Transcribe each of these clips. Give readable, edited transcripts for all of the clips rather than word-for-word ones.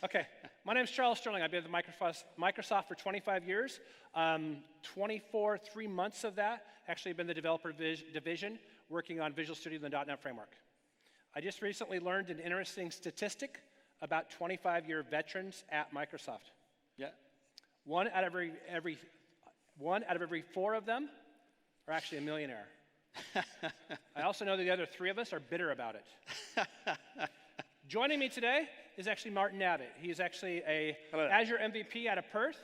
Okay, my name is Charles Sterling. I've been with Microsoft for 25 years. 3 months of that actually been the developer division working on Visual Studio and the .NET Framework. I just recently learned an interesting statistic about 25-year veterans at Microsoft. Yeah. One out of every 4 of them are actually a millionaire. I also know that the other 3 of us are bitter about it. Joining me today is actually Martin Abbott. He's actually a Azure MVP out of Perth,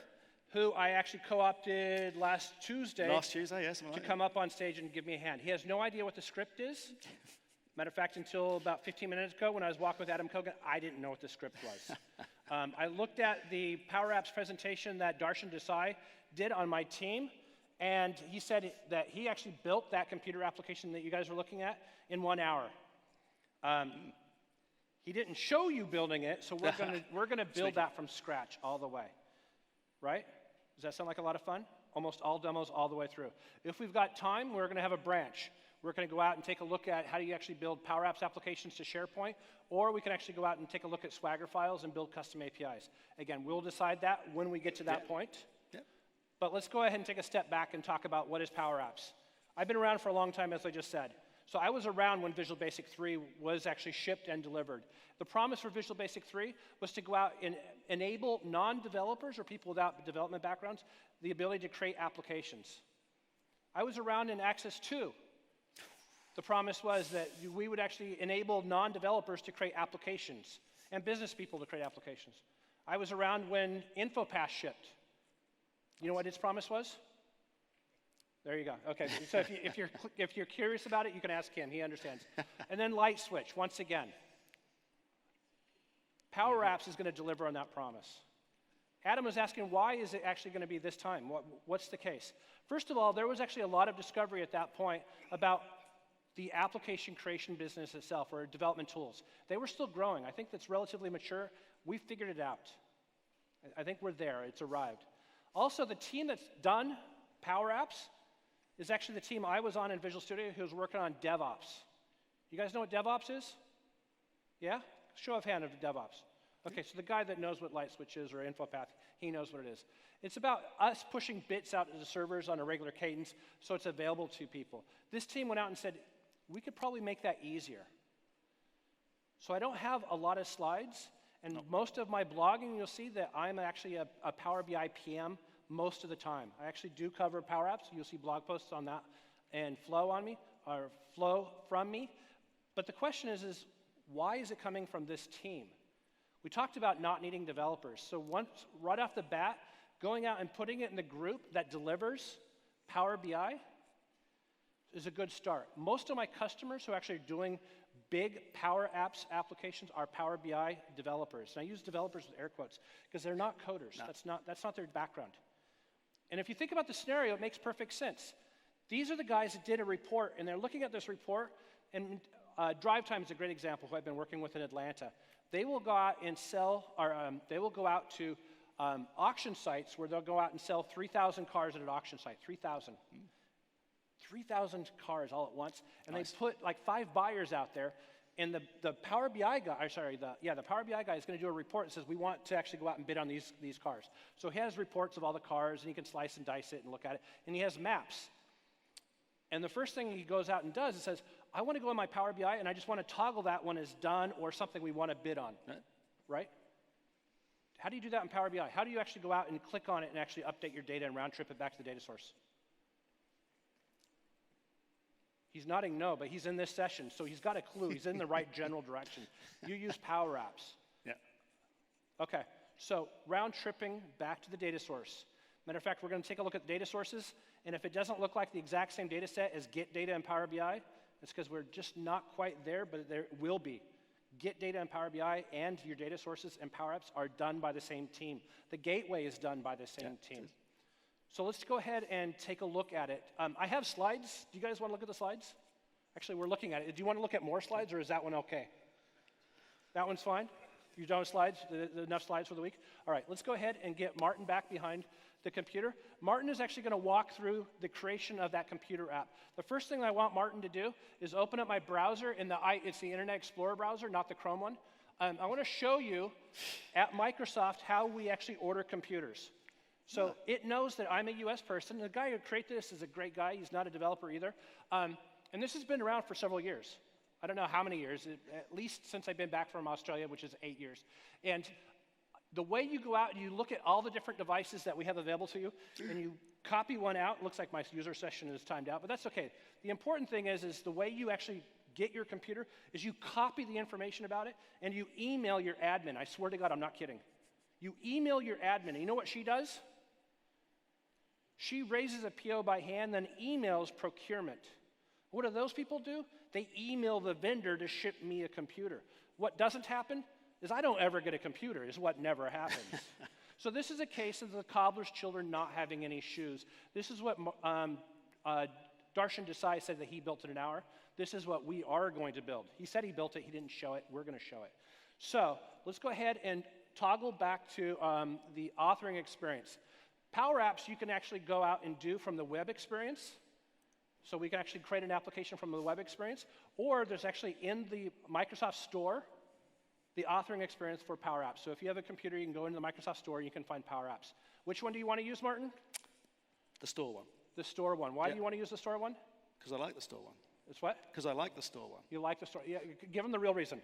who I actually co-opted last Tuesday Yes, to come up on stage and give me a hand. He has no idea what the script is. Matter of fact, until about 15 minutes ago when I was walking with Adam Kogan, I didn't know what the script was. I looked at the PowerApps presentation that Darshan Desai did on my team, and he said that he actually built that computer application that you guys were looking at in 1 hour. He didn't show you building it, so we're gonna build that from scratch all the way, right? Does that sound like a lot of fun? Almost all demos all the way through. If we've got time, we're gonna have a branch. We're gonna go out and take a look at how do you actually build PowerApps applications to SharePoint, or we can actually go out and take a look at Swagger files and build custom APIs. Again, we'll decide that when we get to that point. But let's go ahead and take a step back and talk about what is PowerApps. I've been around for a long time, as I just said. So I was around when Visual Basic 3 was actually shipped and delivered. The promise for Visual Basic 3 was to go out and enable non-developers or people without development backgrounds the ability to create applications. I was around in Access 2. The promise was that we would actually enable non-developers to create applications and business people to create applications. I was around when InfoPass shipped. You know what its promise was? There you go. Okay, so if you're curious about it, you can ask him. He understands. And then Light Switch, once again. PowerApps is going to deliver on that promise. Adam was asking, why is it actually going to be this time? What's the case? First of all, there was actually a lot of discovery at that point about the application creation business itself, or development tools. They were still growing. I think that's relatively mature. We figured it out. I think we're there. It's arrived. Also, the team that's done PowerApps is actually the team I was on in Visual Studio who was working on DevOps. You guys know what DevOps is? Yeah? Show of hand of DevOps. Okay, so the guy that knows what Light Switch is or InfoPath, he knows what it is. It's about us pushing bits out to the servers on a regular cadence so it's available to people. This team went out and said, we could probably make that easier. So I don't have a lot of slides, and most of my blogging, you'll see that I'm actually a Power BI PM most of the time. I actually do cover PowerApps. You'll see blog posts on that and flow from me. But the question is why is it coming from this team? We talked about not needing developers. So right off the bat, going out and putting it in the group that delivers Power BI is a good start. Most of my customers who are actually doing big PowerApps applications are Power BI developers. And I use developers with air quotes because they're not coders. No. That's not their background. And if you think about the scenario, it makes perfect sense. These are the guys that did a report, and they're looking at this report, and Drive Time is a great example who I've been working with in Atlanta. They will go out and sell, or they will go out to auction sites where they'll go out and sell 3,000 cars at an auction site, 3,000. 3,000 cars all at once, and nice. They put like 5 buyers out there, and the Power BI guy, the Power BI guy is going to do a report that says we want to actually go out and bid on these cars. So he has reports of all the cars, and he can slice and dice it and look at it, and he has maps. And the first thing he goes out and does is says, I want to go in my Power BI, and I just want to toggle that when it's done or something we want to bid on, right? How do you do that in Power BI? How do you actually go out and click on it and actually update your data and round trip it back to the data source? He's nodding no, but he's in this session, so he's got a clue. He's in the right general direction. You use PowerApps. Yeah. Okay, so round tripping back to the data source. Matter of fact, we're going to take a look at the data sources, and if it doesn't look like the exact same data set as get data in Power BI, it's because we're just not quite there, but there will be. Get data in Power BI and your data sources and PowerApps are done by the same team. The gateway is done by the same team. So let's go ahead and take a look at it. I have slides. Do you guys want to look at the slides? Actually, we're looking at it. Do you want to look at more slides, or is that one okay? That one's fine? You done with slides? Enough slides for the week? All right, let's go ahead and get Martin back behind the computer. Martin is actually going to walk through the creation of that computer app. The first thing I want Martin to do is open up my browser. It's the Internet Explorer browser, not the Chrome one. I want to show you at Microsoft how we actually order computers. So it knows that I'm a US person. The guy who created this is a great guy. He's not a developer either. And this has been around for several years. I don't know how many years, at least since I've been back from Australia, which is 8 years. And the way you go out and you look at all the different devices that we have available to you, and you copy one out. Looks like my user session is timed out, but that's okay. The important thing is the way you actually get your computer is you copy the information about it and you email your admin. I swear to God, I'm not kidding. You email your admin, and you know what she does? She raises a PO by hand, then emails procurement. What do those people do? They email the vendor to ship me a computer. What doesn't happen is I don't ever get a computer, is what never happens. So this is a case of the cobbler's children not having any shoes. This is what Darshan Desai said that he built in an hour. This is what we are going to build. He said he built it. He didn't show it. We're going to show it. So let's go ahead and toggle back to the authoring experience. PowerApps you can actually go out and do from the web experience. So we can actually create an application from the web experience. Or there's actually in the Microsoft Store the authoring experience for PowerApps. So if you have a computer, you can go into the Microsoft Store and you can find PowerApps. Which one do you want to use, Martin? The store one. The store one. Why do you want to use the store one? Because I like the store one. It's what? Because I like the store one. You like the store? Yeah, give them the real reason.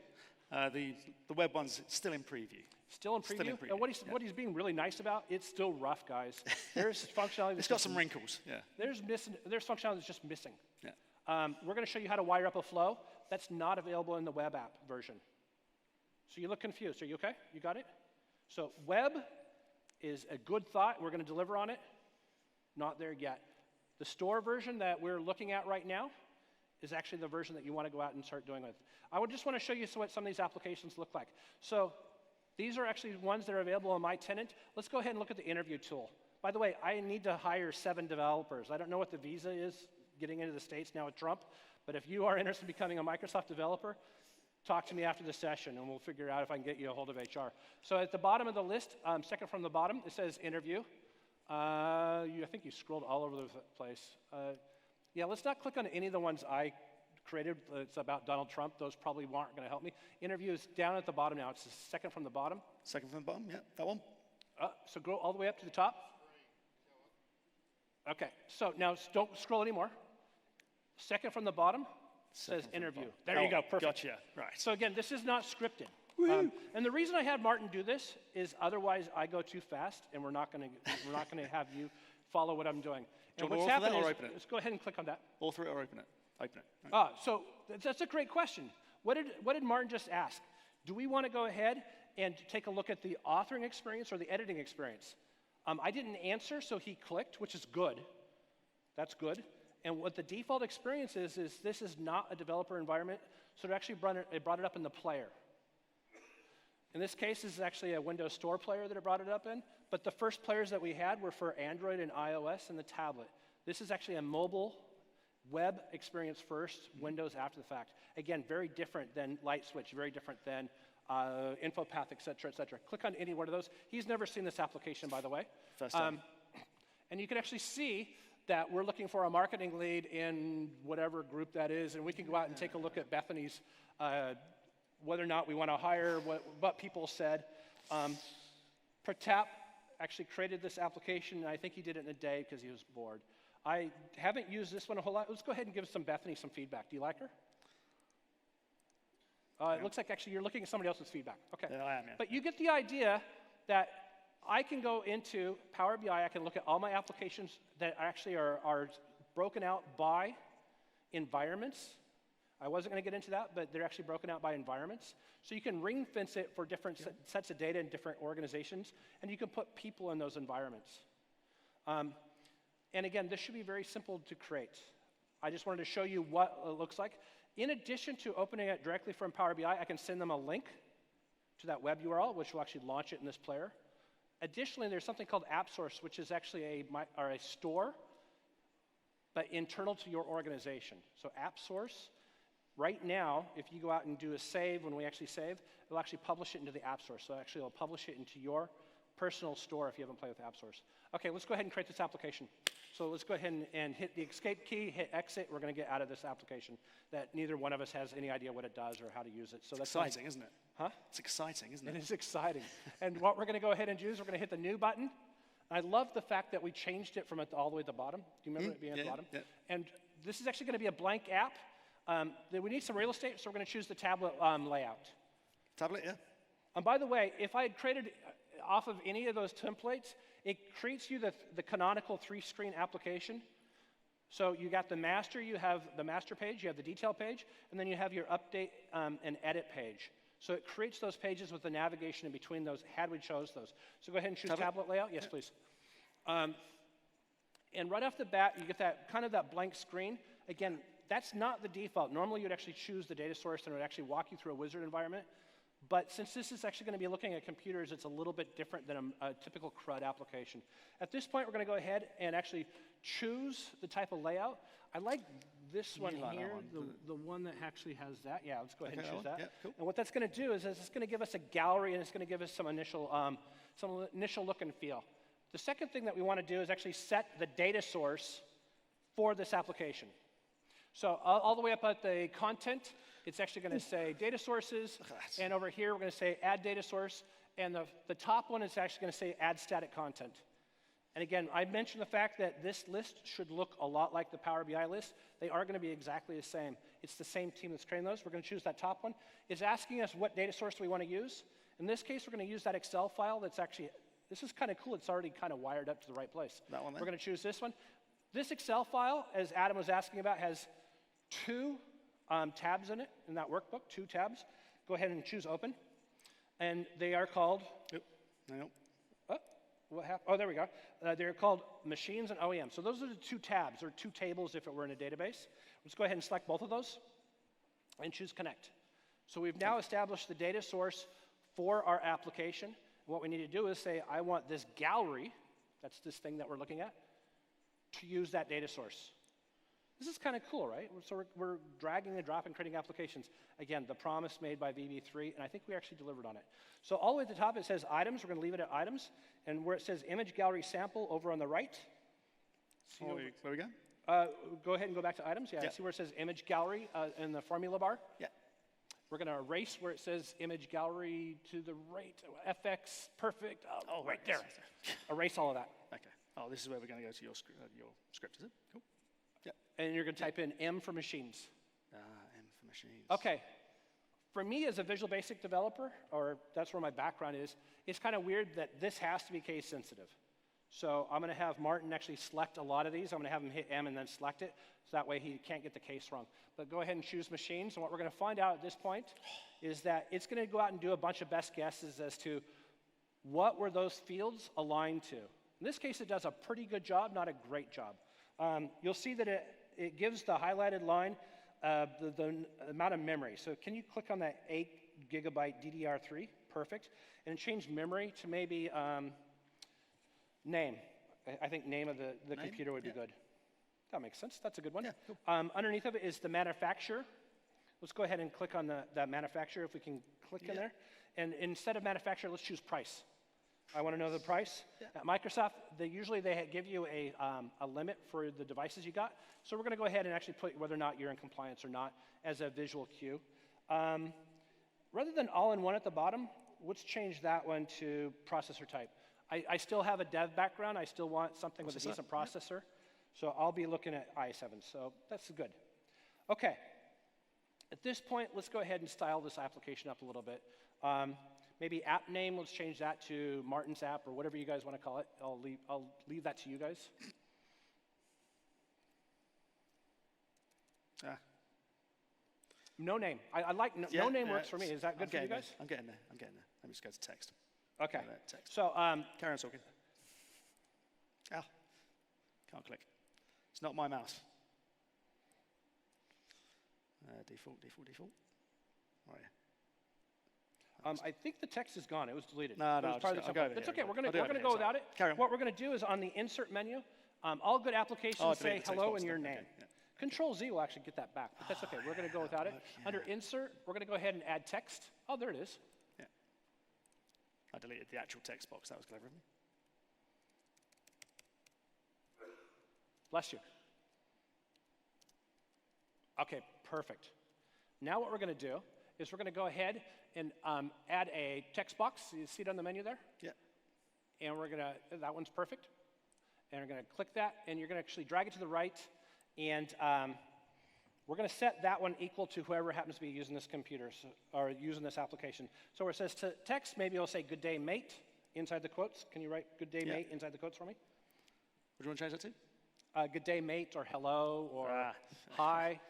The web one's still in preview. Still in preview? Still in preview, And what he's being really nice about, it's still rough, guys. There's functionality. It's got some wrinkles, yeah. There's functionality that's just missing. Yeah. We're going to show you how to wire up a flow. That's not available in the web app version. So you look confused. Are you okay? You got it? So web is a good thought. We're going to deliver on it. Not there yet. The store version that we're looking at right now is actually the version that you want to go out and start doing with. I would just want to show you what some of these applications look like. So these are actually ones that are available on my tenant. Let's go ahead and look at the interview tool. By the way, I need to hire 7 developers. I don't know what the visa is getting into the States now with Trump, but if you are interested in becoming a Microsoft developer, talk to me after the session, and we'll figure out if I can get you a hold of HR. So at the bottom of the list, second from the bottom, it says interview. I think you scrolled all over the place. Yeah, let's not click on any of the ones I created. It's about Donald Trump. Those probably aren't going to help me. Interview is down at the bottom now. It's the second from the bottom. Second from the bottom, yeah, that one. So go all the way up to the top. Okay, so now don't scroll anymore. Second from the bottom says interview. There you go, perfect. Gotcha, right. So again, this is not scripted. And the reason I had Martin do this is otherwise I go too fast, and we're not going to have you follow what I'm doing. Do And you what's want to author happening that or is, open it? let's go ahead and click on that. Author it or open it? Open it. Right. So that's a great question. What did Martin just ask? Do we want to go ahead and take a look at the authoring experience or the editing experience? I didn't answer, so he clicked, which is good. That's good. And what the default experience is this is not a developer environment, so it actually brought it up in the player. In this case, this is actually a Windows Store player that it brought it up in, but the first players that we had were for Android and iOS and the tablet. This is actually a mobile web experience first, Windows after the fact. Again, very different than Light Switch, very different than InfoPath, et cetera, et cetera. Click on any one of those. He's never seen this application, by the way. First time. And you can actually see that we're looking for a marketing lead in whatever group that is, and we can go out and take a look at Bethany's, whether or not we want to hire, what people said. Pratap actually created this application, and I think he did it in a day because he was bored. I haven't used this one a whole lot. Let's go ahead and give Bethany some feedback. Do you like her? It looks like actually you're looking at somebody else's feedback. Okay. Yeah, I am, yeah. But you get the idea that I can go into Power BI, I can look at all my applications that actually are broken out by environments. I wasn't going to get into that, but they're actually broken out by environments. So you can ring fence it for different sets of data in different organizations, and you can put people in those environments. And again, this should be very simple to create. I just wanted to show you what it looks like. In addition to opening it directly from Power BI, I can send them a link to that web URL, which will actually launch it in this player. Additionally, there's something called AppSource, which is actually a store, but internal to your organization. So AppSource, right now, if you go out and do a save, when we actually save, it'll actually publish it into the AppSource. So actually, it'll publish it into your personal store if you haven't played with AppSource. Okay, let's go ahead and create this application. So let's go ahead and hit the escape key, hit exit. We're going to get out of this application that neither one of us has any idea what it does or how to use it. So that's exciting, isn't it? Huh? It's exciting, isn't it? It is exciting. And what we're going to go ahead and do is we're going to hit the new button. I love the fact that we changed it from all the way at the bottom. Do you remember it being at the bottom? Yeah. And this is actually going to be a blank app. We need some real estate, so we're going to choose the tablet layout. Tablet, yeah. And by the way, if I had created off of any of those templates, it creates you the canonical 3-screen application. So you got the master, you have the master page, you have the detail page, and then you have your update and edit page. So it creates those pages with the navigation in between those, had we chose those. So go ahead and choose tablet layout. Yes, please. And right off the bat, you get that kind of that blank screen. Again, that's not the default. Normally, you'd actually choose the data source and it would actually walk you through a wizard environment. But since this is actually going to be looking at computers, it's a little bit different than a typical CRUD application. At this point, we're going to go ahead and actually choose the type of layout. I like this one here, the one that actually has that. Yeah, let's go ahead and choose that. Yeah, cool. And what that's going to do is it's going to give us a gallery and it's going to give us some initial look and feel. The second thing that we want to do is actually set the data source for this application. So all the way up at the content, it's actually going to say data sources, and over here we're going to say add data source, and the top one is actually going to say add static content. And again, I mentioned the fact that this list should look a lot like the Power BI list. They are going to be exactly the same. It's the same team that's creating those. We're going to choose that top one. It's asking us what data source we want to use. In this case, we're going to use that Excel file that's actually, this is kind of cool. It's already kind of wired up to the right place. That one there? We're going to choose this one. This Excel file, as Adam was asking about, has 2 tabs in it, in that workbook, 2 tabs. Go ahead and choose open. And they are called... Yep. No. What happened? Oh, there we go. They're called machines and OEM. So those are the 2 tabs, or 2 tables if it were in a database. Let's go ahead and select both of those and choose connect. So we've now established the data source for our application. And what we need to do is say, I want this gallery, that's this thing that we're looking at, to use that data source. This is kind of cool, right? So we're dragging and dropping, creating applications. Again, the promise made by VB3, and I think we actually delivered on it. So all the way at the top, it says items. We're going to leave it at items. And where it says image gallery sample over on the right. Where we go? Go ahead and go back to items. Yeah, see where it says image gallery in the formula bar? Yeah. We're going to erase where it says image gallery to the right. FX, perfect. Oh, right there. Erase all of that. Okay. Oh, this is where we're going to go to your script, is it? Cool. Yeah. And you're going to type in M for machines. M for machines. Okay. For me as a Visual Basic developer, or that's where my background is, it's kind of weird that this has to be case sensitive. So I'm going to have Martin actually select a lot of these. I'm going to have him hit M and then select it, so that way he can't get the case wrong. But go ahead and choose machines, and what we're going to find out at this point is that it's going to go out and do a bunch of best guesses as to what were those fields aligned to. In this case, it does a pretty good job, not a great job. You'll see that it gives the highlighted line the amount of memory. So can you click on that 8 gigabyte DDR3? Perfect. And change memory to maybe name. I think name of the computer would be good. That makes sense. That's a good one. Yeah, cool. Underneath of it is the manufacturer. Let's go ahead and click on the manufacturer if we can click in there. And instead of manufacturer, let's choose price. I want to know the price. Yeah. At Microsoft, usually they give you a limit for the devices you got. So we're going to go ahead and actually put whether or not you're in compliance or not as a visual cue. Rather than all-in-one at the bottom, let's change that one to processor type. I still have a dev background. I still want something with a decent processor. So I'll be looking at i7. So that's good. OK. At this point, let's go ahead and style this application up a little bit. Maybe app name, let's change that to Martin's app or whatever you guys want to call it. I'll leave that to you guys. No name. I like no name works for me. Is that good for you guys? I'm getting there. Let me just go to text. Okay. Text. So carry on talking. Can't click. It's not my mouse. Default. Right. I think the text is gone. It was deleted. No, it was part of the template. It's okay. We're going to go without it. Carry on. What we're going to do is on the insert menu, all good applications say hello and your name. Okay. Yeah. Control Z will actually get that back, but that's okay. We're going to go without it. Under insert, we're going to go ahead and add text. Oh, there it is. Yeah. I deleted the actual text box. That was clever of me. Bless you. Okay, perfect. Now what we're going to do is we're going to go ahead and add a text box. You see it on the menu there? Yeah. And we're gonna, that one's perfect. And we're gonna click that, and you're gonna actually drag it to the right, and we're gonna set that one equal to whoever happens to be using this computer, or using this application. So where it says to text, maybe it'll say good day mate inside the quotes. Can you write good day mate inside the quotes for me? What do you want to change that to? Good day mate, or hello, or hi.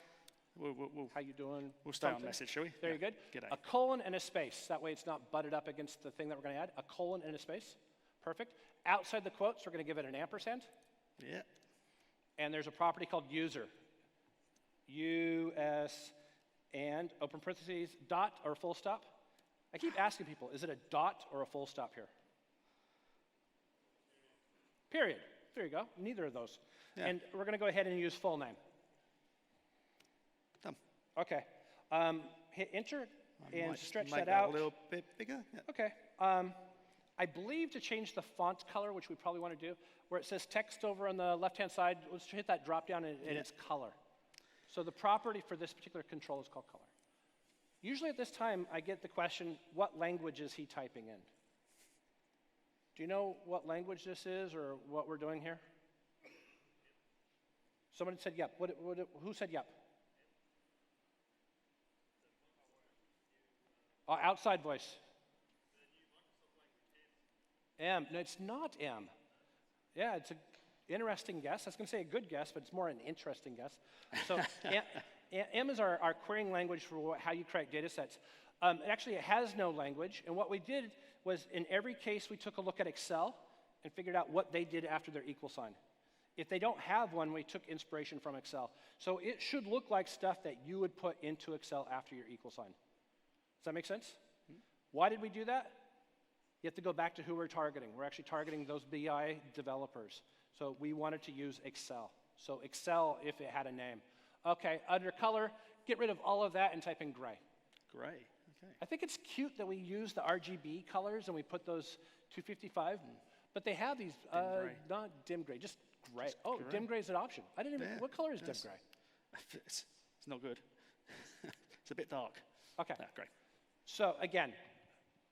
How you doing? We'll stay on message, shall we? There, you're good. G'day. A colon and a space. That way it's not butted up against the thing that we're going to add. A colon and a space. Perfect. Outside the quotes, we're going to give it an ampersand. Yeah. And there's a property called user. US and open parentheses, dot or full stop. I keep asking people, is it a dot or a full stop here? Period. There you go. Neither of those. Yeah. And we're going to go ahead and use full name. Done. Okay. Hit enter and stretch that out. A little bit bigger. Yeah. Okay. I believe to change the font color, which we probably want to do, where it says text over on the left-hand side, let's hit that drop down and it's color. So the property for this particular control is called color. Usually at this time, I get the question, what language is he typing in? Do you know what language this is or what we're doing here? Someone said yep. Who said yep? Outside voice. M. No, it's not M. Yeah, it's an interesting guess. I was going to say a good guess, but it's more an interesting guess. So M is our querying language for how you create data sets. Actually, it has no language. And what we did was in every case, we took a look at Excel and figured out what they did after their equal sign. If they don't have one, we took inspiration from Excel. So it should look like stuff that you would put into Excel after your equal sign. Does that make sense? Mm-hmm. Why did we do that? You have to go back to who we're targeting. We're actually targeting those BI developers. So we wanted to use Excel. So Excel if it had a name. Okay, under color, get rid of all of that and type in gray. Gray, okay. I think it's cute that we use the RGB colors and we put those 255, but they have these, not dim gray, just gray. Just gray. Dim gray is an option. I didn't even, what color is dim gray? It's not good. It's a bit dark. Okay. Yeah, great. So again,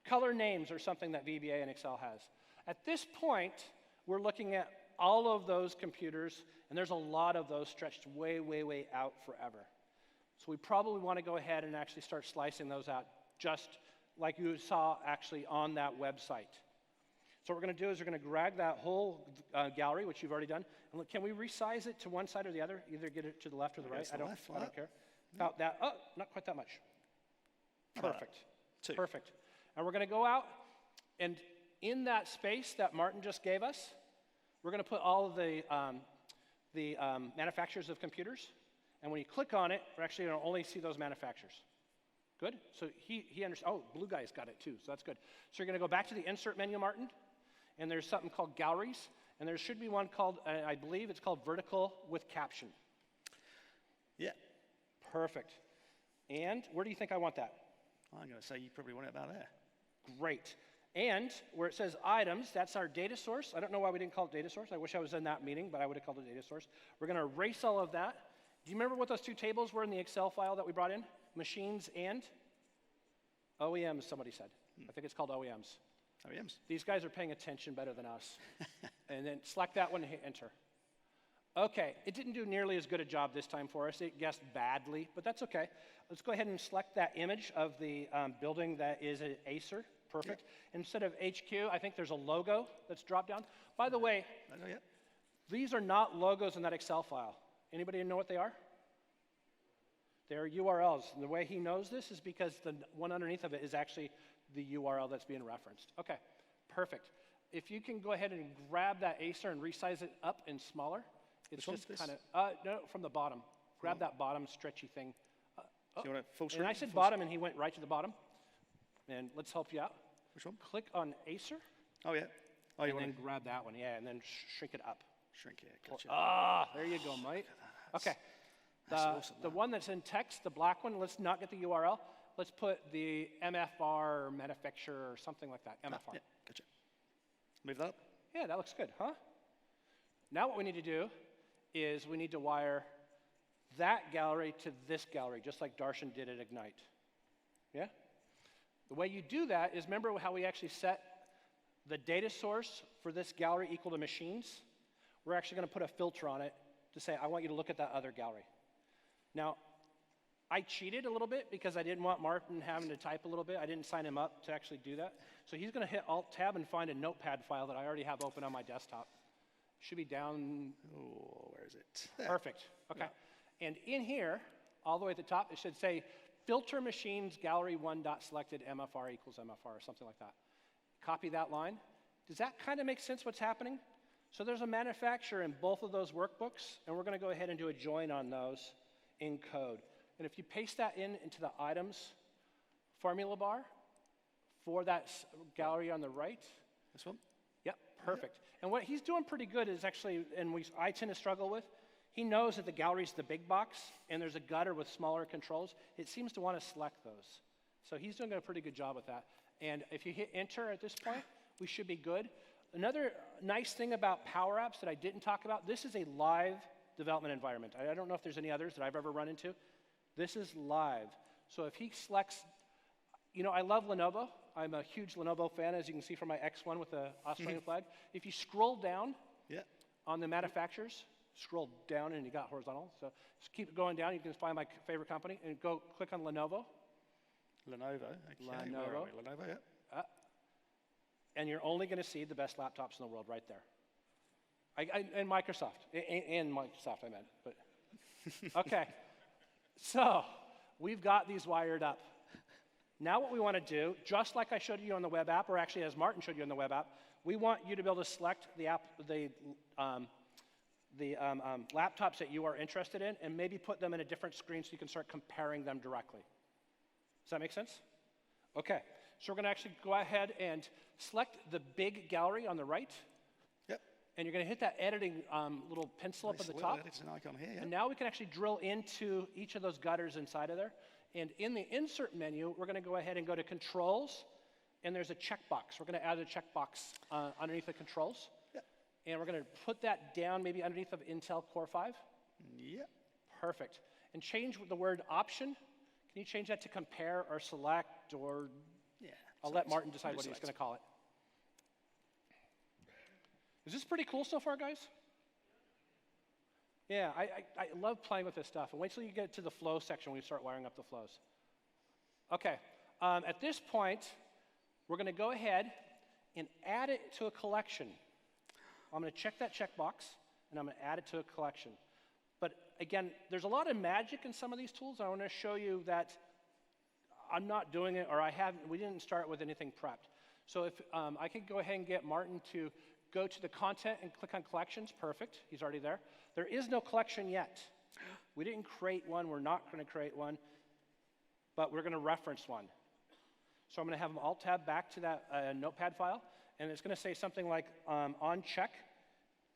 color names are something that VBA and Excel has. At this point, we're looking at all of those computers, and there's a lot of those stretched way, way, way out forever. So we probably want to go ahead and actually start slicing those out, just like you saw actually on that website. So what we're going to do is we're going to drag that whole gallery, which you've already done, and look, can we resize it to one side or the other? Either get it to the left or the right. I don't care. About that. Oh, not quite that much. Perfect. Perfect. And we're going to go out, and in that space that Martin just gave us, we're going to put all of the manufacturers of computers. And when you click on it, we're actually going to only see those manufacturers. Good? So he understands. Oh, blue guy's got it too, so that's good. So you're going to go back to the insert menu, Martin, and there's something called galleries. And there should be one called, I believe it's called vertical with caption. Yeah. Perfect. And where do you think I want that? I'm going to say you probably want it about there. Great. And where it says items, that's our data source. I don't know why we didn't call it data source. I wish I was in that meeting, but I would have called it data source. We're going to erase all of that. Do you remember what those two tables were in the Excel file that we brought in? Machines and OEMs, somebody said. I think it's called OEMs. OEMs. These guys are paying attention better than us. And then select that one and hit enter. Okay, it didn't do nearly as good a job this time for us. It guessed badly, but that's okay. Let's go ahead and select that image of the building that is an Acer. Perfect. Yep. Instead of HQ, I think there's a logo that's dropped down. By the way, these are not logos in that Excel file. Anybody know what they are? They're URLs. And the way he knows this is because the one underneath of it is actually the URL that's being referenced. Okay, perfect. If you can go ahead and grab that Acer and resize it up and smaller. It's just kind of, no, from the bottom. Grab that bottom stretchy thing. So you want it full screen? And I said bottom, and he went right to the bottom. And let's help you out. Which one? Click on Acer. Oh, yeah. Oh, you and want then grab that one, yeah, and then shrink it up. Shrink it, gotcha. There you go, Mike. Okay. That's awesome. The one that's in text, the black one, let's not get the URL. Let's put the MFR or manufacturer or something like that, MFR. Yeah, gotcha. Move that up. Yeah, that looks good, huh? Now what we need to do is we need to wire that gallery to this gallery, just like Darshan did at Ignite. Yeah? The way you do that is, remember how we actually set the data source for this gallery equal to machines? We're actually going to put a filter on it to say, I want you to look at that other gallery. Now, I cheated a little bit because I didn't want Martin having to type a little bit. I didn't sign him up to actually do that. So he's going to hit Alt-Tab and find a notepad file that I already have open on my desktop. Should be down. Oh, where is it? There. Perfect. Okay. Yeah. And in here, all the way at the top, it should say filter machines gallery 1.selected MFR equals MFR or something like that. Copy that line. Does that kind of make sense what's happening? So there's a manufacturer in both of those workbooks, and we're going to go ahead and do a join on those in code. And if you paste that into the items formula bar for that gallery on the right. This one? Yep, perfect. And what he's doing pretty good is actually, and I tend to struggle with, he knows that the gallery's the big box, and there's a gutter with smaller controls. It seems to want to select those. So he's doing a pretty good job with that. And if you hit enter at this point, we should be good. Another nice thing about PowerApps that I didn't talk about, this is a live development environment. I don't know if there's any others that I've ever run into. This is live. So if he selects, you know, I love Lenovo. I'm a huge Lenovo fan, as you can see from my X1 with the Australian flag. If you scroll down on the manufacturers, scroll down and you got horizontal. So just keep going down. You can find my favorite company and go click on Lenovo. Lenovo. Okay. Lenovo. Lenovo, yeah. And you're only going to see the best laptops in the world right there. And Microsoft. And Microsoft, I meant. But okay. So we've got these wired up. Now what we want to do, just like I showed you on the web app, or actually as Martin showed you on the web app, we want you to be able to select the laptops that you are interested in and maybe put them in a different screen so you can start comparing them directly. Does that make sense? Okay. So we're going to actually go ahead and select the big gallery on the right. Yep. And you're going to hit that editing little pencil up at the top. It's an icon here, yeah. And now we can actually drill into each of those gutters inside of there. And in the insert menu, we're going to go ahead and go to controls, and there's a checkbox. We're going to add a checkbox underneath the controls. Yep. And we're going to put that down maybe underneath of Intel Core 5. Yep. Perfect. And change the word option. Can you change that to compare or select or... Yeah. I'll let Martin decide what he's going to call it. Is this pretty cool so far, guys? Yeah, I love playing with this stuff. And wait till you get to the flow section when we start wiring up the flows. Okay, at this point, we're going to go ahead and add it to a collection. I'm going to check that checkbox, and I'm going to add it to a collection. But again, there's a lot of magic in some of these tools. I want to show you that I'm not doing it, or we didn't start with anything prepped. So if I could go ahead and get Martin to go to the content and click on collections, perfect, he's already there. There is no collection yet. We didn't create one, we're not going to create one, but we're going to reference one. So I'm going to have him Alt-Tab back to that notepad file, and it's going to say something like on check,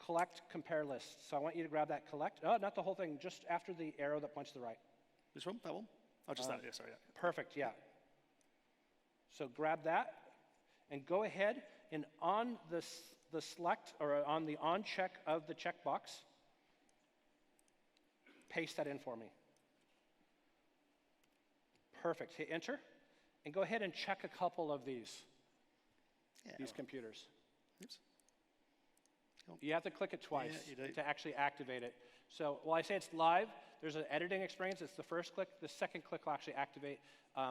collect, compare lists. So I want you to grab that collect, not the whole thing, just after the arrow that points to the right. This one? That one? Oh, just that, yeah, sorry. Yeah. Perfect, yeah. So grab that and go ahead and on the select or on the on check of the checkbox, paste that in for me. Perfect. Hit enter and go ahead and check a couple of these computers. Oops. Cool. You have to click it twice to actually activate it. So while I say it's live, there's an editing experience. It's the first click. The second click will actually activate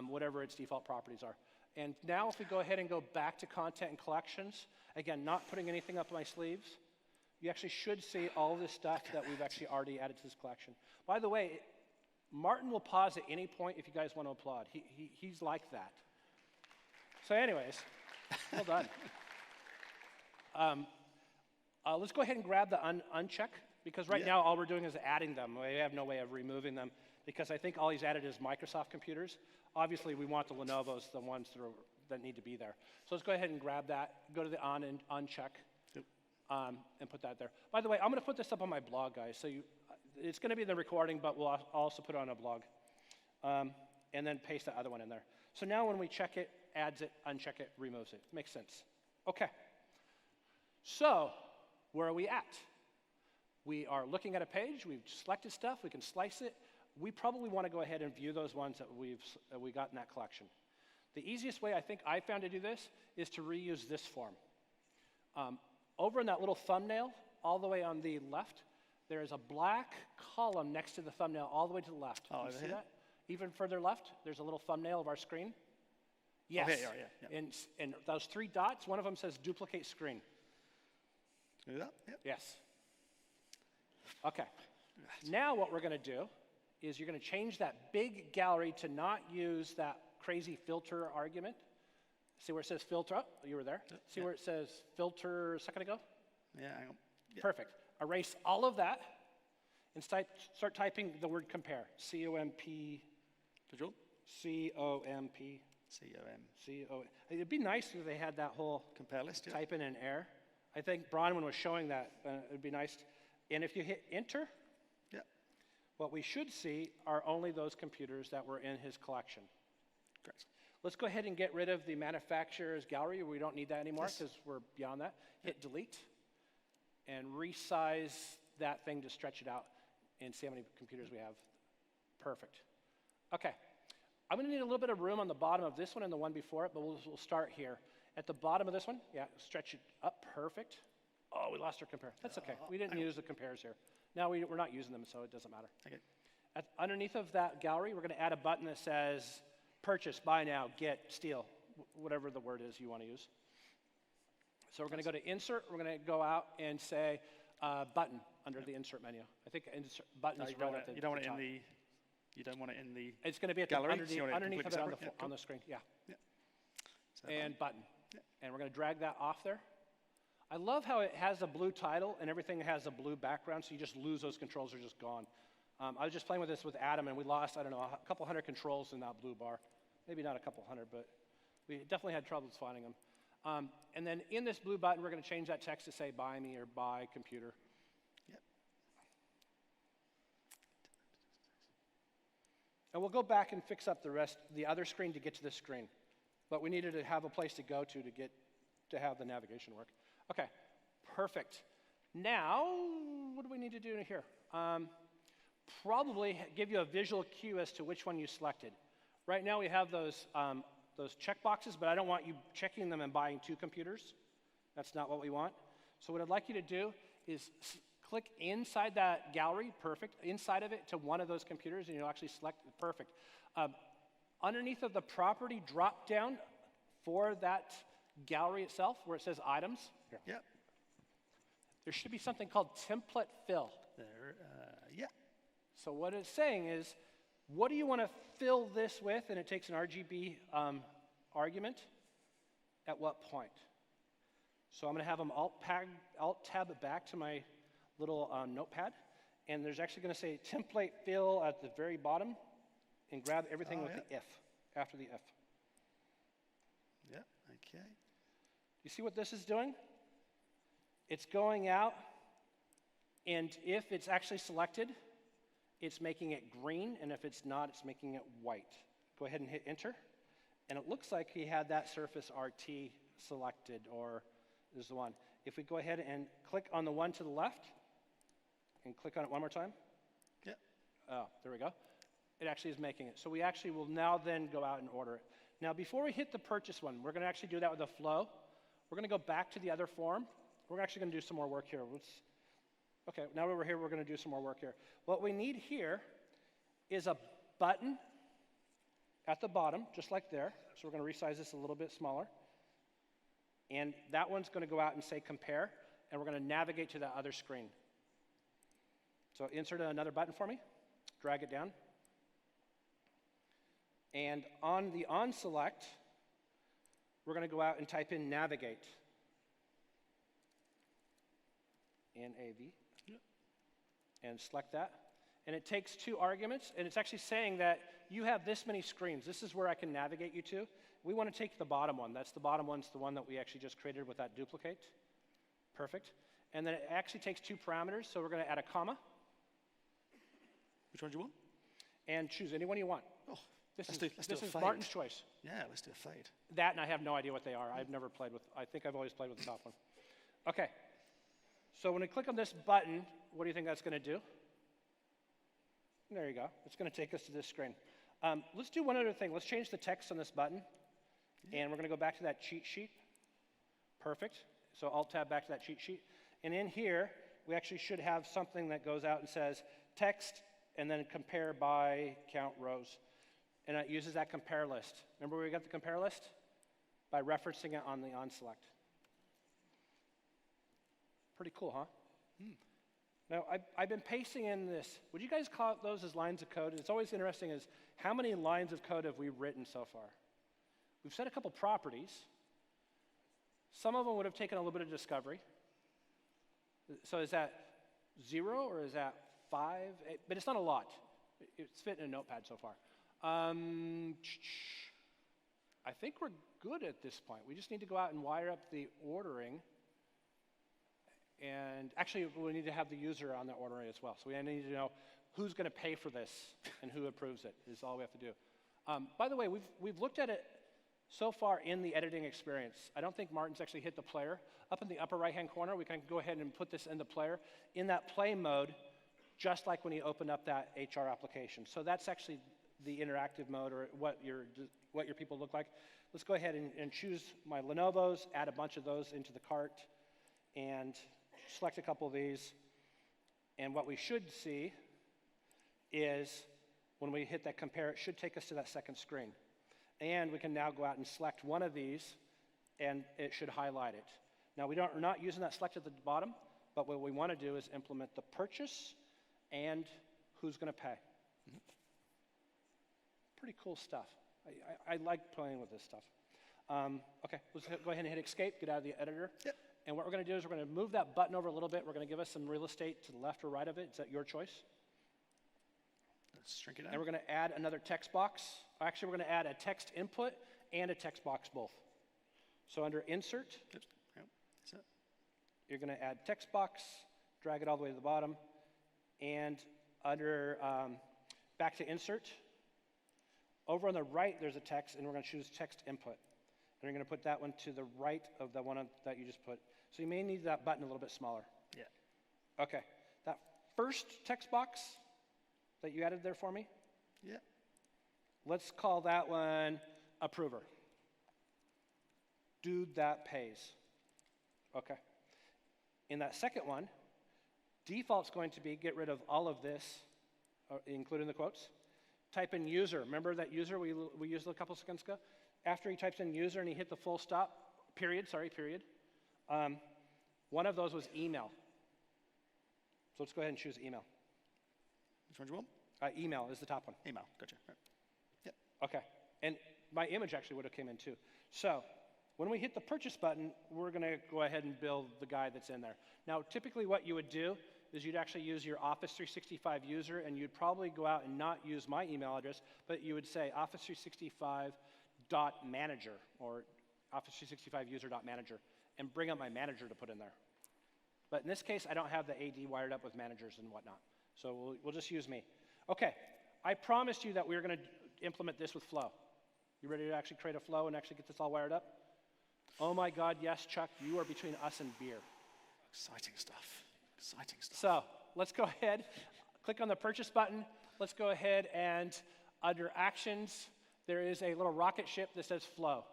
whatever its default properties are. And now if we go ahead and go back to content and collections, again, not putting anything up my sleeves, you actually should see all this stuff that we've actually already added to this collection. By the way, Martin will pause at any point if you guys want to applaud. He's like that. So anyways, well done. Let's go ahead and grab the uncheck, because right now all we're doing is adding them. We have no way of removing them, because I think all he's added is Microsoft computers. Obviously, we want the Lenovo's, the ones that need to be there. So let's go ahead and grab that, go to the on and uncheck, and put that there. By the way, I'm going to put this up on my blog, guys. So it's going to be in the recording, but we'll also put it on a blog. And then paste that other one in there. So now when we check it, adds it, uncheck it, removes it. Makes sense. Okay. So where are we at? We are looking at a page. We've selected stuff. We can slice it. We probably want to go ahead and view those ones that we got in that collection. The easiest way I think I found to do this is to reuse this form. Over in that little thumbnail, all the way on the left, there is a black column next to the thumbnail all the way to the left. Oh, you over see here? that? Even further left, there's a little thumbnail of our screen. Yes. here you are, yeah. And those 3 dots, one of them says duplicate screen. Do that? Yeah. Yes. Okay. Now what we're going to do is you're going to change that big gallery to not use that crazy filter argument. See where it says filter? Oh, you were there. See where it says filter a second ago? Yeah, hang on. Yeah. Perfect. Erase all of that and start typing the word compare. C-O-M-P. Did you? C-O-M-P. C-O-M. C-O. It'd be nice if they had that whole Compare list, yeah. type in an error. I think Bronwyn was showing that. It'd be nice. And if you hit enter, Yeah. what we should see are only those computers that were in his collection. Correct. Let's go ahead and get rid of the manufacturer's gallery. We don't need that anymore Yes. because we're beyond that. Hit delete and resize that thing to stretch it out and see how many computers we have. Perfect. Okay. I'm going to need a little bit of room on the bottom of this one and the one before it, but we'll start here. At the bottom of this one, yeah, stretch it up. Perfect. Oh, we lost our compare. That's okay. We didn't use the compares here. Now we're not using them, so it doesn't matter. Okay. Underneath of that gallery, we're going to add a button that says purchase, buy now, get, steal, whatever the word is you want to use. So we're going to go to insert. We're going to go out and say button under the insert menu. I think insert button is You right don't at the you don't want it top. in the. You don't want it in the. It's going to be at gallery, the so you want it underneath of it completely separate? Yeah, on the screen. Yeah. So And button. Yeah. And we're going to drag that off there. I love how it has a blue title and everything has a blue background, so you just lose those controls, they're just gone. I was just playing with this with Adam, and we lost, I don't know, a couple hundred controls in that blue bar. Maybe not a couple hundred, but we definitely had troubles finding them. And then in this blue button, we're going to change that text to say buy me or buy computer. Yep. And we'll go back and fix up the other screen to get to this screen. But we needed to have a place to go to have the navigation work. Okay, perfect. Now, what do we need to do here? Probably give you a visual cue as to which one you selected. Right now we have those check boxes, but I don't want you checking them and buying 2 computers. That's not what we want. So what I'd like you to do is click inside that gallery, perfect, inside of it to one of those computers, and you'll actually select perfect. Underneath of the property drop down for that gallery itself, where it says items, here, Yep. there should be something called template fill. There. Yeah. So what it's saying is, what do you want to fill this with? And it takes an RGB argument. At what point? So I'm going to have them alt-tab it back to my little notepad. And there's actually going to say template fill at the very bottom. And grab everything with the if, after the if. Yep. Okay. You see what this is doing? It's going out, and if it's actually selected, it's making it green, and if it's not, it's making it white. Go ahead and hit enter, and it looks like he had that surface RT selected, or this is the one. If we go ahead and click on the one to the left, and click on it one more time. Yep. Oh, there we go. It actually is making it. So we actually will now then go out and order it. Now, before we hit the purchase one, we're going to actually do that with a flow. We're going to go back to the other form. We're actually going to do some more work here. Okay, now that we're here, we're going to do some more work here. What we need here is a button at the bottom, just like there. So we're going to resize this a little bit smaller. And that one's going to go out and say compare, and we're going to navigate to the other screen. So insert another button for me. Drag it down. And on the on select, we're going to go out and type in navigate. N-A-V. Yep. And select that. And it takes 2 arguments, and it's actually saying that you have this many screens. This is where I can navigate you to. We want to take the bottom one. That's the bottom one's the one that we actually just created with that duplicate. Perfect. And then it actually takes 2 parameters, so we're going to add a comma. Which one do you want? And choose any one you want. Oh, This let's do is a fade. Martin's choice. Yeah, let's do a fade. That, and I have no idea what they are. I've never played with, I think I've always played with the top one. Okay. So when I click on this button, what do you think that's going to do? There you go. It's going to take us to this screen. Let's do one other thing. Let's change the text on this button. And we're going to go back to that cheat sheet. Perfect. So Alt-Tab back to that cheat sheet. And in here, we actually should have something that goes out and says text and then compare by count rows. And it uses that compare list. Remember where we got the compare list? By referencing it on the onSelect. Pretty cool, huh? Now, I've been pasting in this. Would you guys call those as lines of code? It's always interesting is how many lines of code have we written so far? We've set a couple properties. Some of them would have taken a little bit of discovery. So is that 0 or is that 5? But it's not a lot. It's fit in a notepad so far. I think we're good at this point. We just need to go out and wire up the ordering. And actually, we need to have the user on the ordering as well. So we need to know who's going to pay for this and who approves it is all we have to do. By the way, we've looked at it so far in the editing experience. I don't think Martin's actually hit the player. Up in the upper right-hand corner, we can go ahead and put this in the player. In that play mode, just like when you open up that HR application. So that's actually the interactive mode or what your people look like. Let's go ahead and choose my Lenovo's, add a bunch of those into the cart, and select a couple of these. And what we should see is when we hit that compare, it should take us to that second screen. And we can now go out and select one of these, and it should highlight it. Now, we're not using that select at the bottom, but what we want to do is implement the purchase and who's going to pay. Pretty cool stuff. I like playing with this stuff. Okay, let's go ahead and hit escape, get out of the editor. Yep. And what we're going to do is we're going to move that button over a little bit. We're going to give us some real estate to the left or right of it. Is that your choice? Let's shrink it down. And we're going to add another text box. Actually, we're going to add a text input and a text box both. So under Insert, Yep. That's it. you're going to add text box, drag it all the way to the bottom, and under back to Insert, over on the right there's a text, and we're going to choose text input. And you're going to put that one to the right of the one that you just put. So you may need that button a little bit smaller. Yeah. Okay. That first text box that you added there for me, Yeah. let's call that one Approver. Dude that pays. Okay. In that second one, default's going to be get rid of all of this, including the quotes. Type in user. Remember that user we used a couple seconds ago? After he types in user and he hit the full stop, period, one of those was email. So let's go ahead and choose email. Which one do you want? Email is the top one. Email. Gotcha. Right. Yep. Okay. And my image actually would have came in too. So when we hit the purchase button, we're going to go ahead and build the guide that's in there. Now, typically what you would do is you'd actually use your Office 365 user, and you'd probably go out and not use my email address, but you would say Office365.manager or Office365 user.manager and bring up my manager to put in there. But in this case, I don't have the AD wired up with managers and whatnot. So we'll just use me. Okay, I promised you that we were going to implement this with flow. You ready to actually create a flow and actually get this all wired up? Oh my God, yes, Chuck, you are between us and beer. Exciting stuff. Exciting stuff. So let's go ahead, click on the purchase button. Let's go ahead and under actions, there is a little rocket ship that says flow.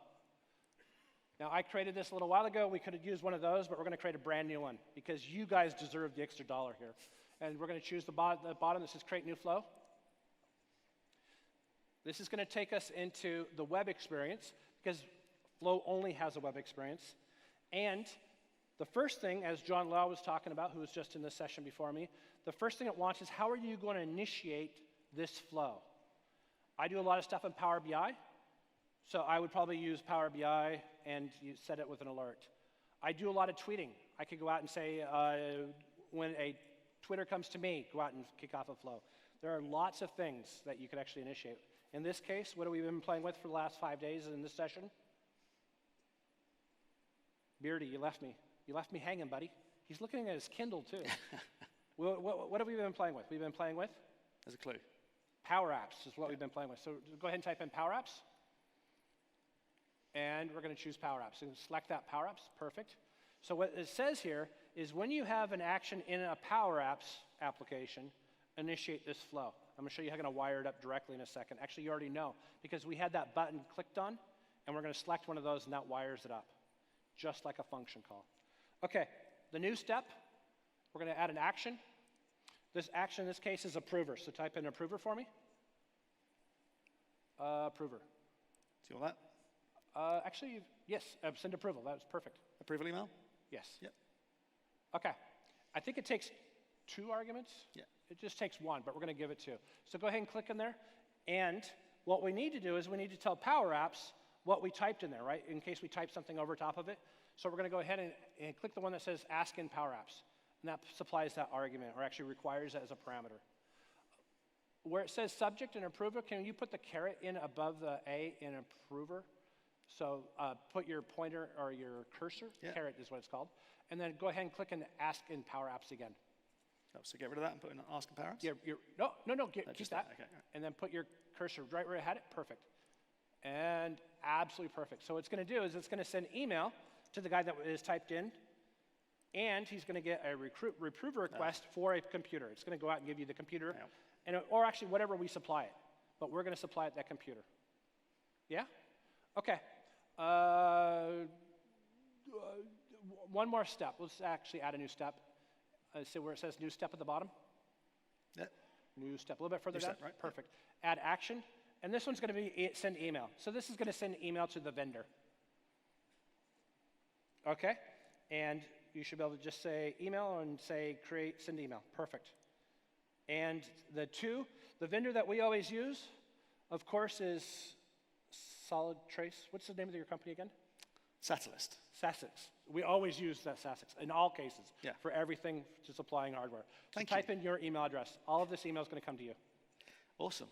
Now, I created this a little while ago. We could have used one of those, but we're going to create a brand new one because you guys deserve the extra $1 here. And we're going to choose the bottom that says create new flow. This is going to take us into the web experience because Flow only has a web experience. And the first thing, as John Lau was talking about, who was just in the session before me, the first thing it wants is how are you going to initiate this flow? I do a lot of stuff in Power BI, so I would probably use Power BI and you set it with an alert. I do a lot of tweeting. I could go out and say, when a Twitter comes to me, go out and kick off a flow. There are lots of things that you could actually initiate. In this case, what have we been playing with for the last 5 days in this session? Beardy, you left me. You left me hanging, buddy. He's looking at his Kindle, too. What have we been playing with? We've been playing with? There's a clue. PowerApps is what we've been playing with. So go ahead and type in PowerApps. And we're going to choose PowerApps. And select that PowerApps. Perfect. So what it says here is when you have an action in a PowerApps application, initiate this flow. I'm going to show you how to wire it up directly in a second. Actually, you already know because we had that button clicked on, And we're going to select one of those, and that wires it up, just like a function call. Okay, the new step, we're going to add an action. This action in this case is approver, so type in approver for me. Approver. See all that? Actually, yes, send approval. That was perfect. Approval email? Yes. Yep. Okay. I think it takes 2 arguments. Yeah. It just takes 1, but we're going to give it 2. So go ahead and click in there. And what we need to do is we need to tell PowerApps what we typed in there, right, in case we type something over top of it. So we're going to go ahead and click the one that says ask in PowerApps. And that supplies that argument, or actually requires that as a parameter. Where it says subject and approver, can you put the caret in above the A in approver? So put your pointer or your cursor, caret is what it's called, and then go ahead and click and ask in PowerApps again. Oh, so get rid of that and put in ask in PowerApps? No, keep that. Okay, right. And then put your cursor right where it had it, perfect. And absolutely perfect. So what it's going to do is it's going to send email to the guy that is typed in, and he's going to get a reprover request for a computer. It's going to go out and give you the computer, or actually whatever we supply it. But we're going to supply it that computer. Yeah? Okay. One more step. Let's actually add a new step. See where it says new step at the bottom? Yeah. New step. A little bit further down? Step, right? Perfect. Add action. And this one's going to be send email. So this is going to send email to the vendor. Okay? And you should be able to just say email and say create, send email. Perfect. And the vendor that we always use, of course, is Solid Trace. What's the name of your company again? Satellist. Sasix. We always use that Sasix in all cases for everything to supplying hardware. So type in your email address. All of this email is going to come to you. Awesome.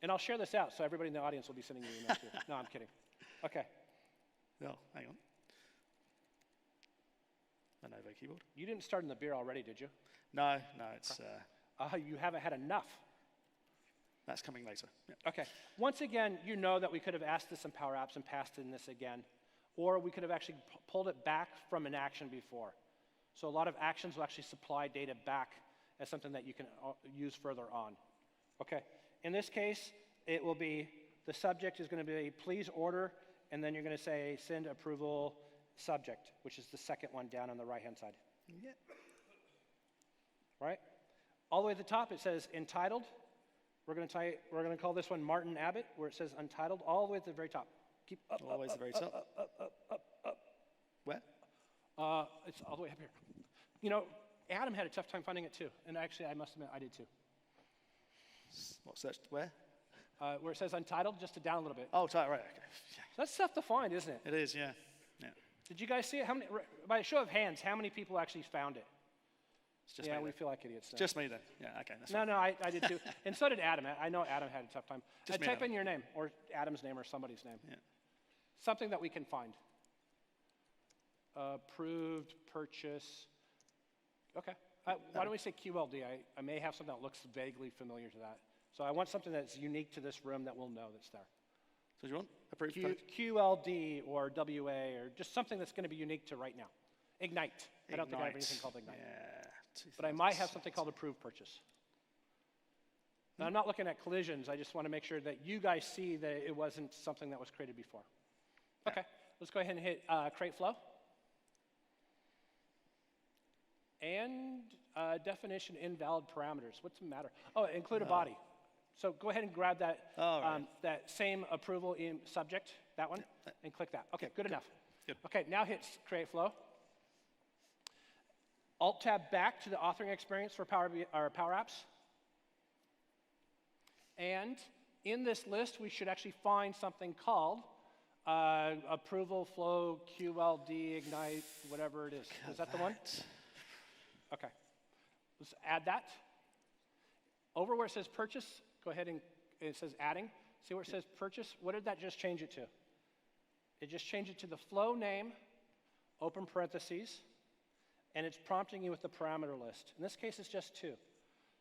And I'll share this out so everybody in the audience will be sending you emails too. No, I'm kidding. Okay. No, hang on. An Ovo keyboard. You didn't start in the beer already, did you? No, it's... you haven't had enough. That's coming later. Yeah. Okay. Once again, you know that we could have asked this in PowerApps and passed in this again. Or we could have actually pulled it back from an action before. So a lot of actions will actually supply data back as something that you can use further on. Okay. In this case, it will be, the subject is going to be please order, and then you're going to say send approval subject, which is the second one down on the right-hand side. Yeah. Right? All the way at the top, it says entitled. We're going to call this one Martin Abbott, where it says untitled, all the way at the very top. Keep up, all the way to the very top. Up. Where? It's all the way up here. You know, Adam had a tough time finding it too, and actually, I must admit, I did too. What, search where? Where it says untitled, just down a little bit. Oh, right, okay. Yeah. That's tough to find, isn't it? It is, yeah. Did you guys see it? By a show of hands, how many people actually found it? It's just me we then. feel like idiots. Then. Just me then. Yeah, okay. That's no, I did too. And so did Adam. I know Adam had a tough time. Type in your name, or Adam's name, or somebody's name. Yeah. Something that we can find. Approved, purchase. Okay. Why don't we say QLD? I may have something that looks vaguely familiar to that. So I want something that's unique to this room that we'll know that's there. So do you want approved? QLD or WA or just something that's going to be unique to right now. Ignite. I don't think I have anything called Ignite. Yeah. But I might have something called approved purchase. Now, I'm not looking at collisions. I just want to make sure that you guys see that it wasn't something that was created before. Okay. Let's go ahead and hit create flow. And definition invalid parameters. What's the matter? Oh, include a body. So go ahead and grab that that same approval in subject, that one, and click that. Okay, good enough. Good. Okay, now hit create flow. Alt-tab back to the authoring experience for PowerApps. And in this list, we should actually find something called approval flow QLD Ignite, whatever it is. Is that the one? Okay. Let's add that. Over where it says purchase, go ahead and it says adding. See where it says purchase? What did that just change it to? It just changed it to the flow name, open parentheses, and it's prompting you with the parameter list. In this case, it's just 2.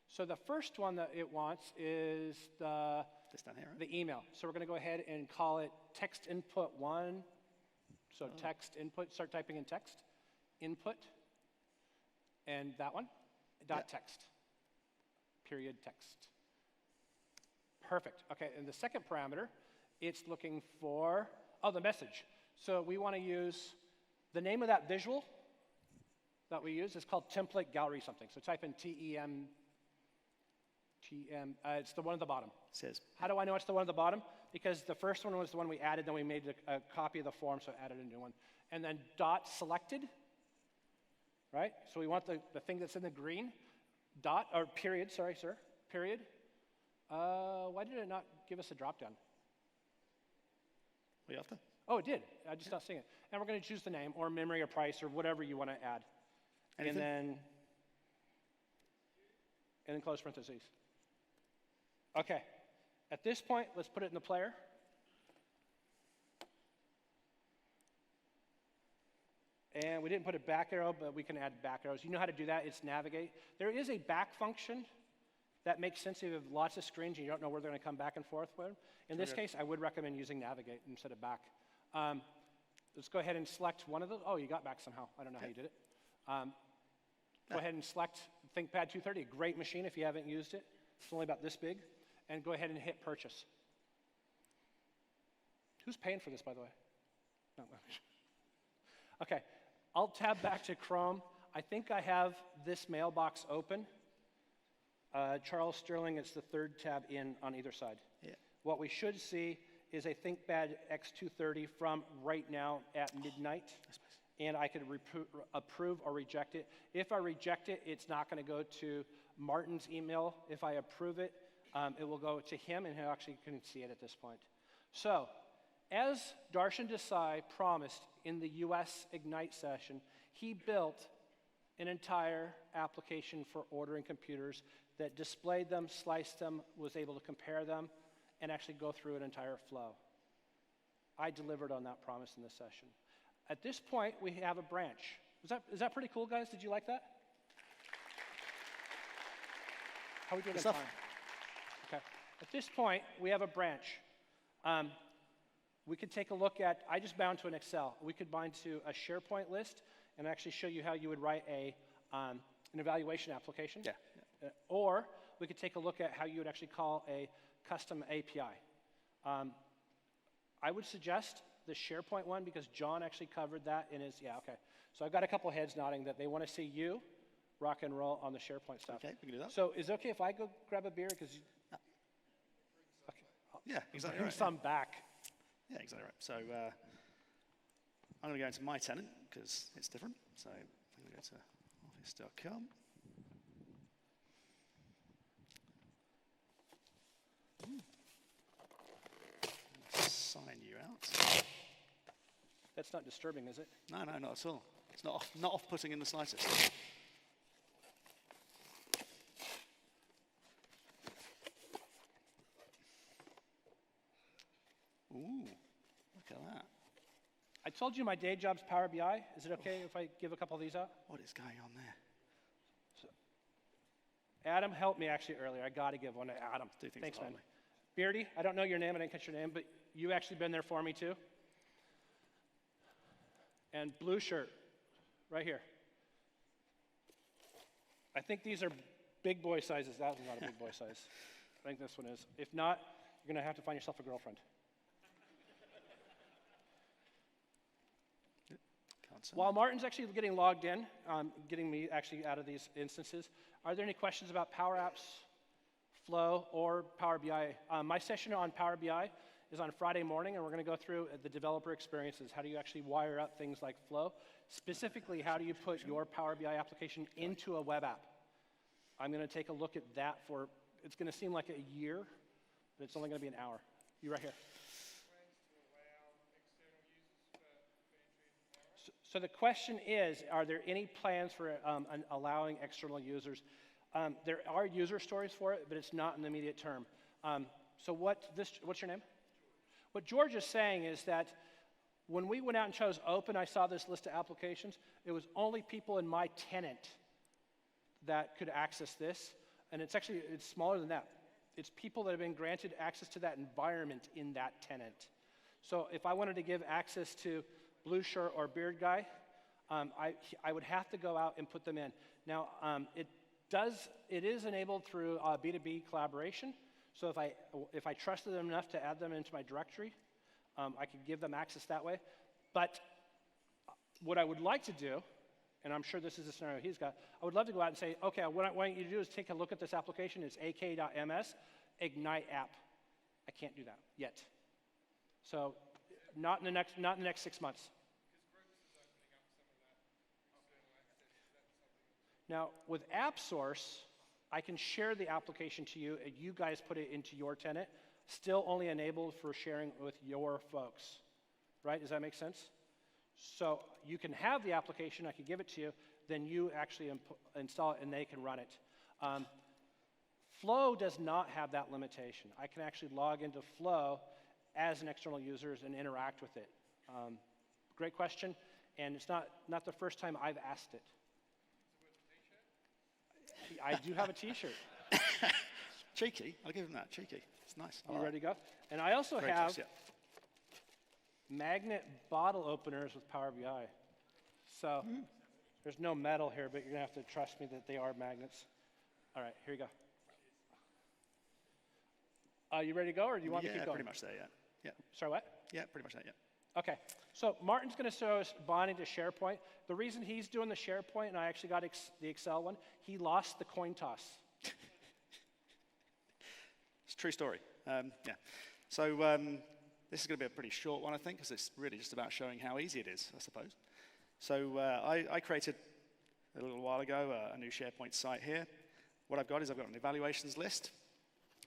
So the first one that it wants is this down here, right? The email. So we're going to go ahead and call it text input 1. So text input, start typing in text. Input. And that one, dot text. Period text. Perfect. Okay, and the second parameter It's looking for, oh, the message. So we want to use the name of that visual that we use is called template gallery something. So type in TEM, it's the one at the bottom. Says. How do I know it's the one at the bottom? Because the first one was the one we added, then we made a copy of the form, so added a new one. And then dot selected, right? So we want the thing that's in the green, dot, or period, sorry, sir, period. Why did it not give us a drop down? What are you after? Oh, it did. I'm just not seeing it. And we're going to choose the name or memory or price or whatever you want to add. Anything? And then close parentheses. Okay. At this point, let's put it in the player. And we didn't put a back arrow, but we can add back arrows. You know how to do that. It's navigate. There is a back function that makes sense if you have lots of screens and you don't know where they're going to come back and forth with. In this case, I would recommend using navigate instead of back. Let's go ahead and select one of those. Oh, you got back somehow. I don't know how you did it. Go ahead and select ThinkPad 230, a great machine if you haven't used it. It's only about this big. And go ahead and hit purchase. Who's paying for this, by the way? No. Okay, I'll tab back to Chrome. I think I have this mailbox open. Charles Sterling, it's the third tab in on either side. Yeah. What we should see is a ThinkPad X230 from right now at midnight. And I could approve or reject it. If I reject it, it's not going to go to Martin's email. If I approve it, it will go to him, and he actually can see it at this point. So, as Darshan Desai promised in the US Ignite session, he built an entire application for ordering computers that displayed them, sliced them, was able to compare them, and actually go through an entire flow. I delivered on that promise in this session. At this point, we have a branch. Is that pretty cool, guys? Did you like that? How are we doing on time? Okay. At this point, we have a branch. We could take a look at, I just bound to an Excel. We could bind to a SharePoint list and actually show you how you would write an evaluation application. Yeah. Or we could take a look at how you would actually call a custom API. I would suggest the SharePoint one because John actually covered that in his, yeah, okay. So I've got a couple heads nodding that they want to see you rock and roll on the SharePoint stuff. Okay, we can do that. So is it okay if I go grab a beer? Because okay. Yeah, exactly Bring right. some back. Yeah, exactly right. So I'm going to go into my tenant because it's different. So I'm going to go to office.com. Sign you out. That's not disturbing, is it? No, not at all. It's not off-putting in the slightest. Ooh, look at that. I told you my day job's Power BI. Is it okay if I give a couple of these out? What is going on there? So, Adam helped me actually earlier. I got to give one to Adam. Do things Thanks, man. politely. Beardy, I don't know your name. I didn't catch your name, but you actually been there for me too. And blue shirt, right here. I think these are big boy sizes. That one's not a big boy size. I think this one is. If not, you're going to have to find yourself a girlfriend. While Martin's actually getting logged in, getting me actually out of these instances, are there any questions about PowerApps, Flow, or Power BI? My session on Power BI is on Friday morning, and we're going to go through the developer experiences. How do you actually wire up things like Flow? Specifically, how do you put your Power BI application into a web app? I'm going to take a look at that for, it's going to seem like a year, but it's only going to be an hour. You right here. So the question is, are there any plans for allowing external users? There are user stories for it, but it's not in the immediate term. So what's your name? What George is saying is that when we went out and chose open, I saw this list of applications. It was only people in my tenant that could access this. And it's smaller than that. It's people that have been granted access to that environment in that tenant. So if I wanted to give access to Blue Shirt or Beard Guy, I would have to go out and put them in. Now, it is enabled through B2B collaboration. So if I trusted them enough to add them into my directory, I could give them access that way. But what I would like to do, and I'm sure this is the scenario he's got, I would love to go out and say, okay, what I want you to do is take a look at this application. It's ak.ms, ignite app. I can't do that yet. So not in the next 6 months. Now, with AppSource, I can share the application to you, and you guys put it into your tenant, still only enabled for sharing with your folks. Right? Does that make sense? So you can have the application, I can give it to you, then you actually install it and they can run it. Flow does not have that limitation. I can actually log into Flow as an external user and interact with it. Great question, and it's not the first time I've asked it. I do have a t-shirt. Cheeky, I'll give him that, cheeky. It's nice. You ready to go? And I also have choice, yeah. magnet bottle openers with Power BI. So there's no metal here, but you're gonna have to trust me that they are magnets. All right, here you go. You ready to go, or do you want me to keep Yeah, going? pretty much there, yeah. Yeah, Sorry, what? yeah, pretty much there, yeah. Okay, so Martin's going to show us bonding to SharePoint. The reason he's doing the SharePoint, and I actually got the Excel one, he lost the coin toss. It's a true story. Yeah. So this is going to be a pretty short one, I think, because it's really just about showing how easy it is, I suppose. So I created a little while ago a new SharePoint site here. What I've got is I've got an evaluations list,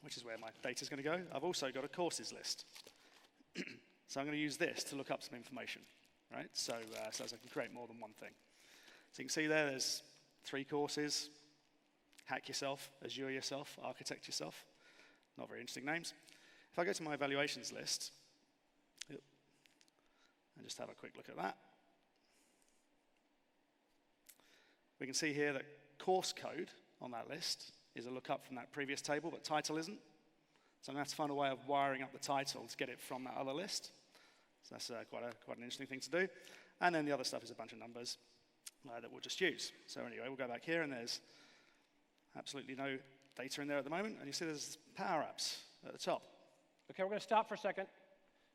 which is where my data is going to go. I've also got a courses list. So I'm going to use this to look up some information, right? So I can create more than one thing. So you can see there's 3 courses: Hack Yourself, Azure Yourself, Architect Yourself. Not very interesting names. If I go to my evaluations list, and just have a quick look at that, we can see here that course code on that list is a lookup from that previous table, but title isn't. So I'm going to have to find a way of wiring up the title to get it from that other list. So that's quite an interesting thing to do. And then the other stuff is a bunch of numbers that we'll just use. So anyway, we'll go back here, and there's absolutely no data in there at the moment. And you see there's PowerApps at the top. Okay, we're going to stop for a second.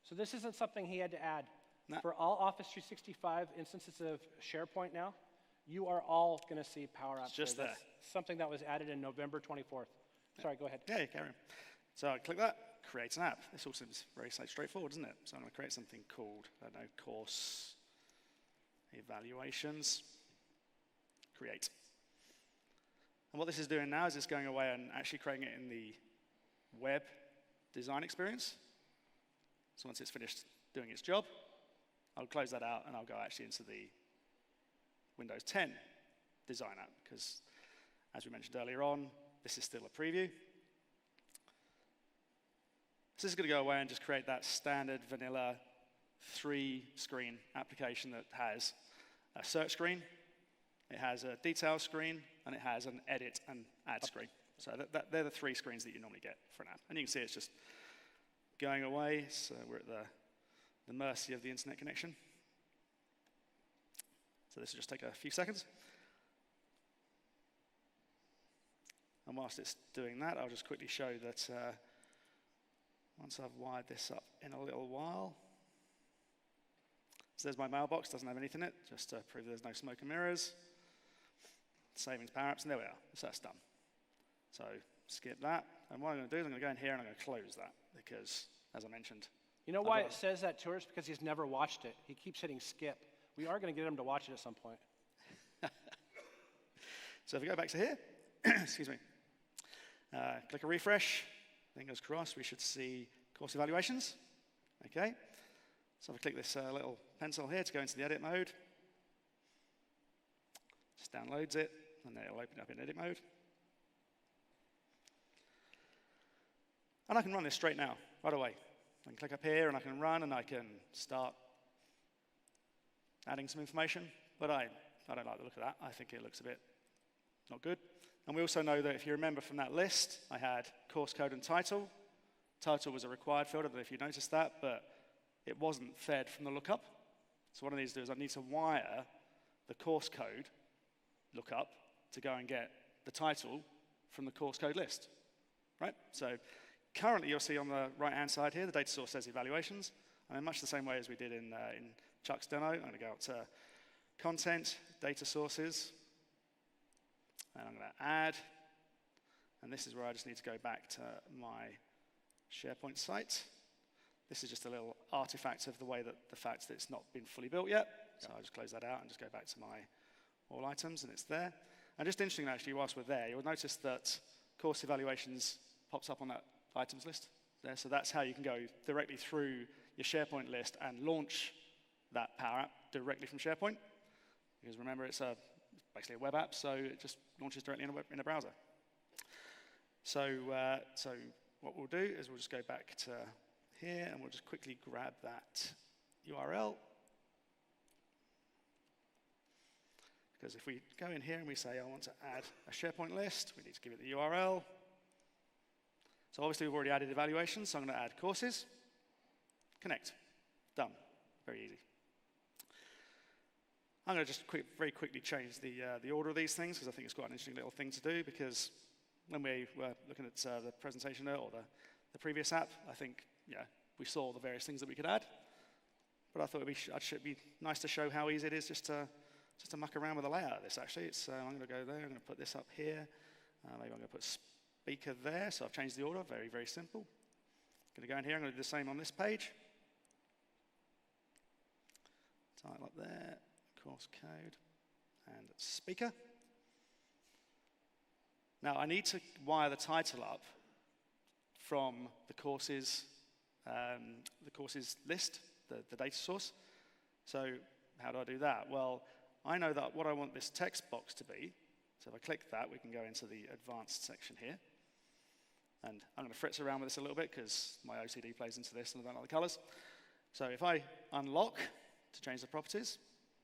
So this isn't something he had to add. No. For all Office 365 instances of SharePoint now, you are all going to see PowerApps. It's just there. Something that was added in November 24th. Sorry, go ahead. Yeah, carry on. So I click that, create an app. This all seems very straightforward, doesn't it? So I'm going to create something called, I don't know, course evaluations, create. And what this is doing now is it's going away and actually creating it in the web design experience. So once it's finished doing its job, I'll close that out and I'll go actually into the Windows 10 design app, because as we mentioned earlier on, this is still a preview. So this is going to go away and just create that standard vanilla 3-screen application that has a search screen, it has a detail screen, and it has an edit and add screen. So they're the 3 screens that you normally get for an app. And you can see it's just going away, so we're at the mercy of the internet connection. So this will just take a few seconds. And whilst it's doing that, I'll just quickly show that once I've wired this up in a little while. So there's my mailbox, doesn't have anything in it, just to prove there's no smoke and mirrors. Savings PowerApps, and there we are, so that's done. So skip that, and what I'm going to do is I'm going to go in here and I'm going to close that, because, as I mentioned, you know why it says that to us? Because he's never watched it. He keeps hitting skip. We are going to get him to watch it at some point. So if we go back to here, excuse me, click a refresh, fingers crossed, we should see course evaluations. Okay, so if I click this little pencil here to go into the edit mode, just downloads it, and then it'll open up in edit mode. And I can run this straight now, right away. I can click up here, and I can run, and I can start adding some information, but I don't like the look of that. I think it looks a bit not good. And we also know that if you remember from that list, I had course code and title. Title was a required field. I don't know if you noticed that, but it wasn't fed from the lookup. So what I need to do is I need to wire the course code lookup to go and get the title from the course code list, right? So currently, you'll see on the right-hand side here, the data source says evaluations. And in much the same way as we did in Chuck's demo, I'm going to go up to content, data sources, and I'm going to add. And this is where I just need to go back to my SharePoint site. This is just a little artifact of the fact that it's not been fully built yet. So I'll just close that out and just go back to my all items, and it's there. And just interesting, actually, whilst we're there, you'll notice that course evaluations pops up on that items list there. So that's how you can go directly through your SharePoint list and launch that Power App directly from SharePoint. Because remember, it's basically a web app, so it just launches directly in a browser. So what we'll do is we'll just go back to here, and we'll just quickly grab that URL. Because if we go in here and we say, I want to add a SharePoint list, we need to give it the URL. So obviously, we've already added evaluations, so I'm going to add courses. Connect. Done. Very easy. I'm going to just very quickly change the order of these things, because I think it's quite an interesting little thing to do, because when we were looking at the presentation or the previous app, I think we saw the various things that we could add. But I thought it should be nice to show how easy it is just to muck around with the layout of this, actually. I'm going to go there. I'm going to put this up here. Maybe I'm going to put speaker there. So I've changed the order. Very, very simple. I'm going to go in here. I'm going to do the same on this page. Title up there. Course code. And speaker. Now, I need to wire the title up from the courses list, the data source. So how do I do that? Well, I know that what I want this text box to be. So if I click that, we can go into the advanced section here. And I'm going to fritz around with this a little bit because my OCD plays into this and I don't like the colors. So if I unlock to change the properties,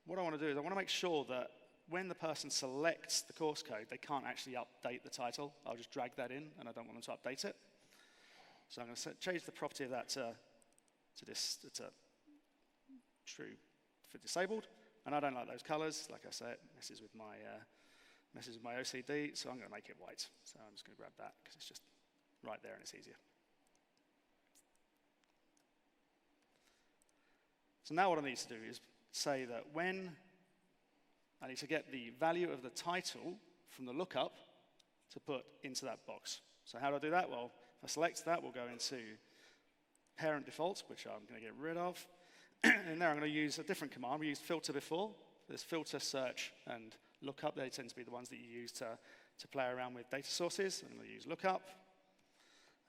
what I want to do is I want to make sure that when the person selects the course code, they can't actually update the title. I'll just drag that in, and I don't want them to update it. So I'm going to change the property of that to true for disabled. And I don't like those colors. Like I said, it messes with my OCD, so I'm going to make it white. So I'm just going to grab that because it's just right there and it's easier. So now what I need to do is say that when I need to get the value of the title from the lookup to put into that box. So how do I do that? Well, if I select that, we'll go into parent defaults, which I'm going to get rid of. And there I'm going to use a different command. We used filter before. There's filter, search, and lookup. They tend to be the ones that you use to play around with data sources. I'm going to use lookup.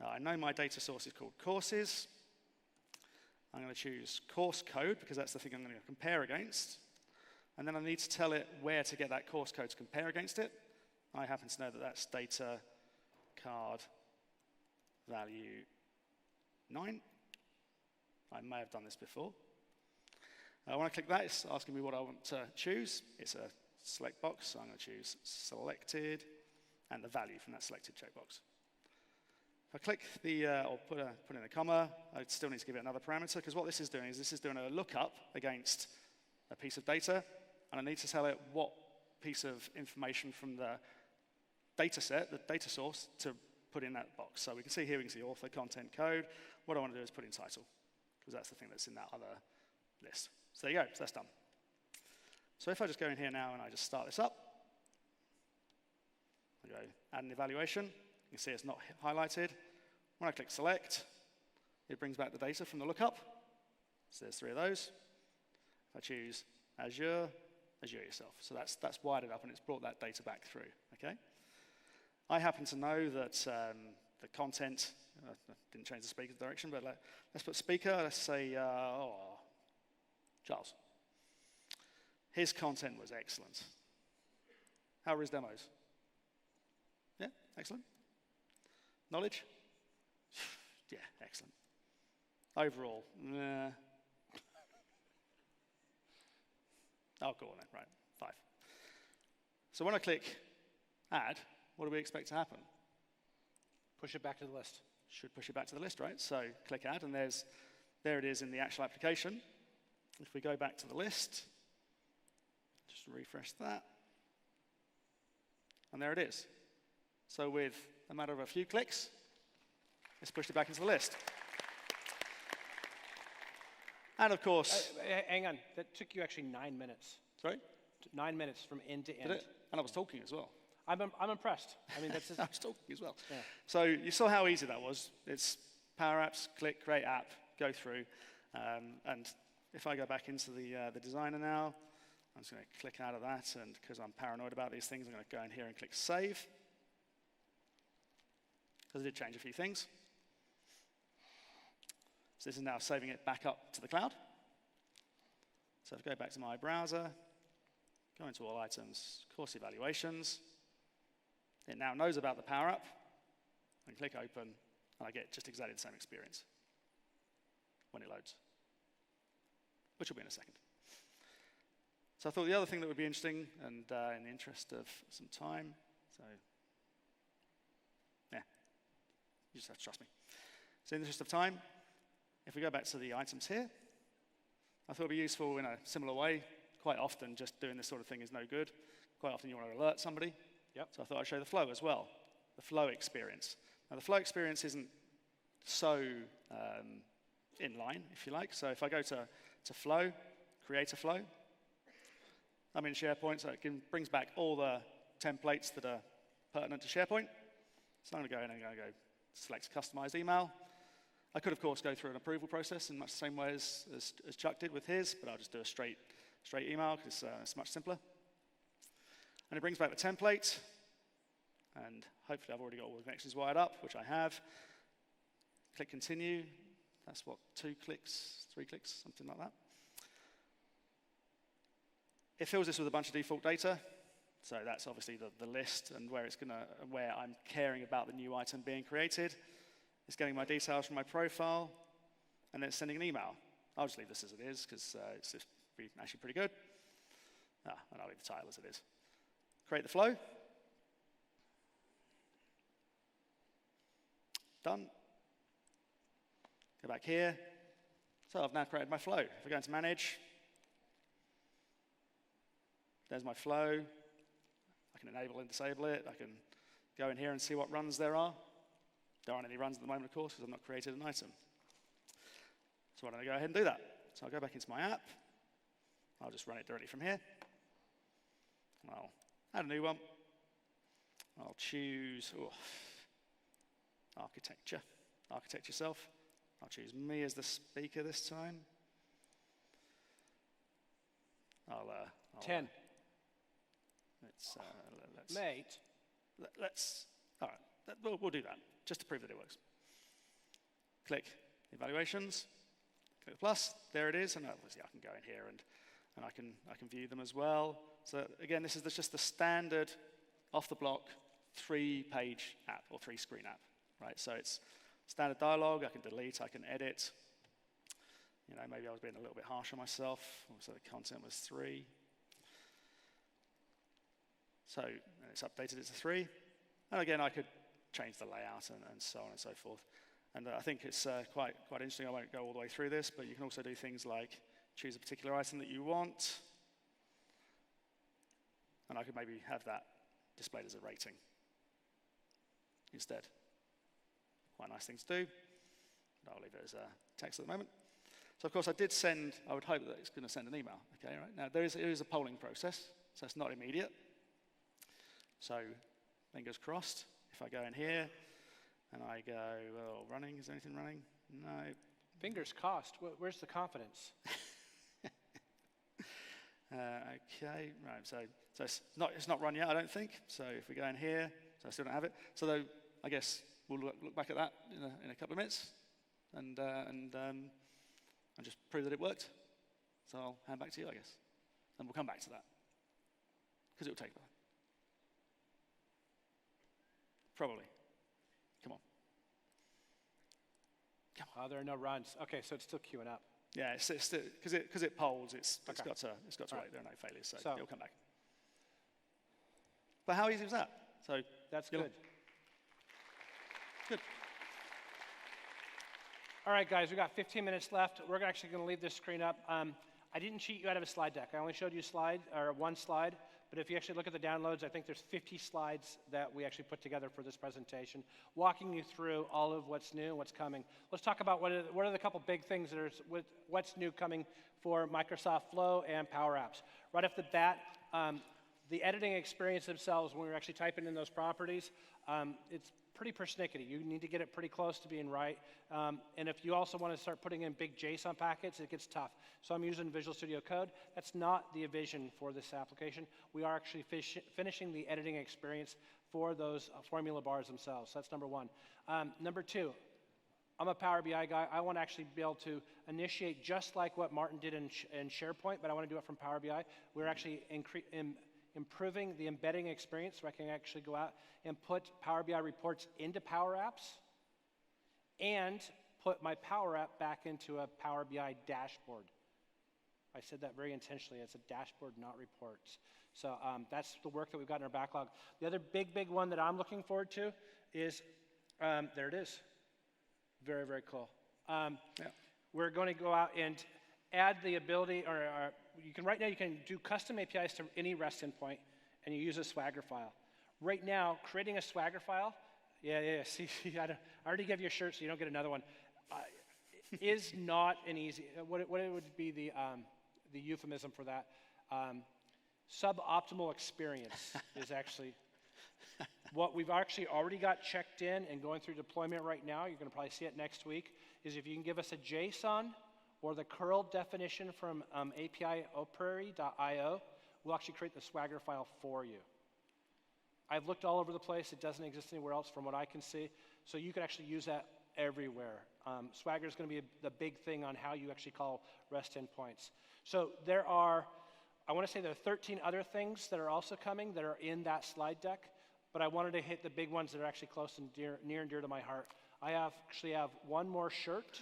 I know my data source is called courses. I'm going to choose course code because that's the thing I'm going to compare against. And then I need to tell it where to get that course code to compare against it. I happen to know that that's data card value 9. I may have done this before. When I click that, it's asking me what I want to choose. It's a select box, so I'm going to choose selected and the value from that selected checkbox. If I click or put in a comma, I still need to give it another parameter, because what this is doing a lookup against a piece of data, and I need to tell it what piece of information from the data set, the data source, to put in that box. So we can see here, we can see author, content, code. What I want to do is put in title, because that's the thing that's in that other list. So there you go, so that's done. So if I just go in here now and I just start this up, I go add an evaluation. You can see it's not highlighted. When I click select, it brings back the data from the lookup. So there's 3 of those. If I choose Azure yourself. So that's wired it up and it's brought that data back through. Okay. I happen to know that the content, I didn't change the speaker direction, but let's put speaker. Let's say Charles. His content was excellent. How were his demos? Yeah, excellent. Knowledge? Yeah, excellent. Overall, nah. Oh, go on then, right, 5. So when I click add, what do we expect to happen? Push it back to the list. Should push it back to the list, right? So click add, and there it is in the actual application. If we go back to the list, just refresh that, and there it is. So with a matter of a few clicks, It's pushed it back into the list. And of course, Hang on. That took you actually 9 minutes. sorry? 9 minutes from end to end. Did it? And I was talking as well. I'm impressed. I mean, that's just, I was talking as well. Yeah. So you saw how easy that was. It's PowerApps, click, create app, go through. And if I go back into the designer now, I'm just going to click out of that. And because I'm paranoid about these things, I'm going to go in here and click save. Because I did change a few things. So this is now saving it back up to the cloud. So if I go back to my browser, go into all items, course evaluations. It now knows about the Power App. I click open, and I get just exactly the same experience when it loads, which will be in a second. So I thought the other thing that would be interesting, and in the interest of some time, so yeah, you just have to trust me. So in the interest of time, if we go back to the items here, I thought it would be useful in a similar way. Quite often, just doing this sort of thing is no good. Quite often, you want to alert somebody. Yep. So I thought I'd show the flow as well, the flow experience. Now, the flow experience isn't so inline, if you like. So if I go to flow, create a flow, I'm in SharePoint, so it brings back all the templates that are pertinent to SharePoint. So I'm going to go in and go select customized email. I could, of course, go through an approval process in much the same way as Chuck did with his, but I'll just do a straight email because it's much simpler. And it brings back the template, and hopefully I've already got all the connections wired up, which I have. Click continue. That's what, 2 clicks, 3 clicks, something like that. It fills this with a bunch of default data. So that's obviously the list and where I'm caring about the new item being created. It's getting my details from my profile, and then it's sending an email. I'll just leave this as it is because it's actually pretty good. And I'll leave the title as it is. Create the flow. Done. Go back here. So I've now created my flow. If I go into manage, there's my flow. I can enable and disable it. I can go in here and see what runs there are. There aren't any runs at the moment, of course, because I've not created an item. So why don't I go ahead and do that? So I'll go back into my app. I'll just run it directly from here. I'll add a new one. I'll choose architecture. Architect yourself. I'll choose me as the speaker this time. I'll 10. Let's Mate. All right, we'll do that, just to prove that it works. Click evaluations, click the plus, there it is, and obviously I can go in here and I can view them as well. So again, this is just the standard, off-the-block, 3-page app, or 3-screen app, right? So it's standard dialogue, I can delete, I can edit. You know, maybe I was being a little bit harsh on myself, so the content was 3. So it's updated it to 3. And again, I could change the layout and so on and so forth. And I think it's quite interesting. I won't go all the way through this, but you can also do things like choose a particular item that you want. And I could maybe have that displayed as a rating instead. Quite a nice thing to do. But I'll leave it as text at the moment. So of course I would hope that it's going to send an email. Okay, right? Now there is a polling process, so it's not immediate. So fingers crossed. If I go in here and I go, well, running, is there anything running? No. Fingers crossed. Where's the confidence? Okay, right. So it's not run yet, I don't think. So if we go in here, so I still don't have it. So though, I guess we'll look back at that in a couple of minutes and just prove that it worked. So I'll hand back to you, I guess, and we'll come back to that because it will take that. Probably. Come on. Oh, there are no runs. Okay, so it's still queuing up. Yeah, it's still because it polls. It's Okay. got to All wait. right. There are no failures, so So- it'll come back. But how easy was that? So That's you'll- good. Good. All right, guys, we've got 15 minutes left. We're actually going to leave this screen up. I didn't cheat you out of a slide deck. I only showed you one slide, but if you actually look at the downloads, I think there's 50 slides that we actually put together for this presentation, walking you through all of what's new and what's coming. Let's talk about what are the couple big things that are what's new coming for Microsoft Flow and PowerApps. Right off the bat, the editing experience themselves, when we're actually typing in those properties, it's pretty persnickety. You need to get it pretty close to being right. And if you also want to start putting in big JSON packets, it gets tough. So I'm using Visual Studio Code. That's not the vision for this application. We are actually finishing the editing experience for those formula bars themselves. So that's number one. Number two, I'm a Power BI guy. I want to actually be able to initiate just like what Martin did in SharePoint, but I want to do it from Power BI. We're actually improving the embedding experience so I can actually go out and put Power BI reports into PowerApps and put my Power App back into a Power BI dashboard. I said that very intentionally. It's a dashboard, not reports. So that's the work that we've got in our backlog. The other big one that I'm looking forward to is, there it is. Very, very cool. We're going to go out and add the ability, right now you can do custom APIs to any REST endpoint, and you use a Swagger file. Right now, creating a Swagger file, see, I already gave you a shirt, so you don't get another one, is not an easy, what it would be the euphemism for that, suboptimal experience is actually what we've actually already got checked in and going through deployment right now. You're going to probably see it next week, is if you can give us a JSON or the curl definition from API-operary.io, we'll actually create the Swagger file for you. I've looked all over the place. It doesn't exist anywhere else from what I can see. So you can actually use that everywhere. Swagger is going to be the big thing on how you actually call REST endpoints. So there are, I want to say there are 13 other things that are also coming that are in that slide deck, but I wanted to hit the big ones that are actually close and near and dear to my heart. I actually have one more shirt.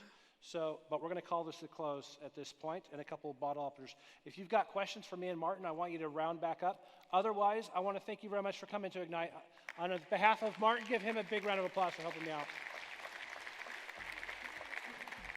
But we're going to call this a close at this point, and a couple of bottle openers. If you've got questions for me and Martin, I want you to round back up. Otherwise, I want to thank you very much for coming to Ignite. On behalf of Martin, give him a big round of applause for helping me out.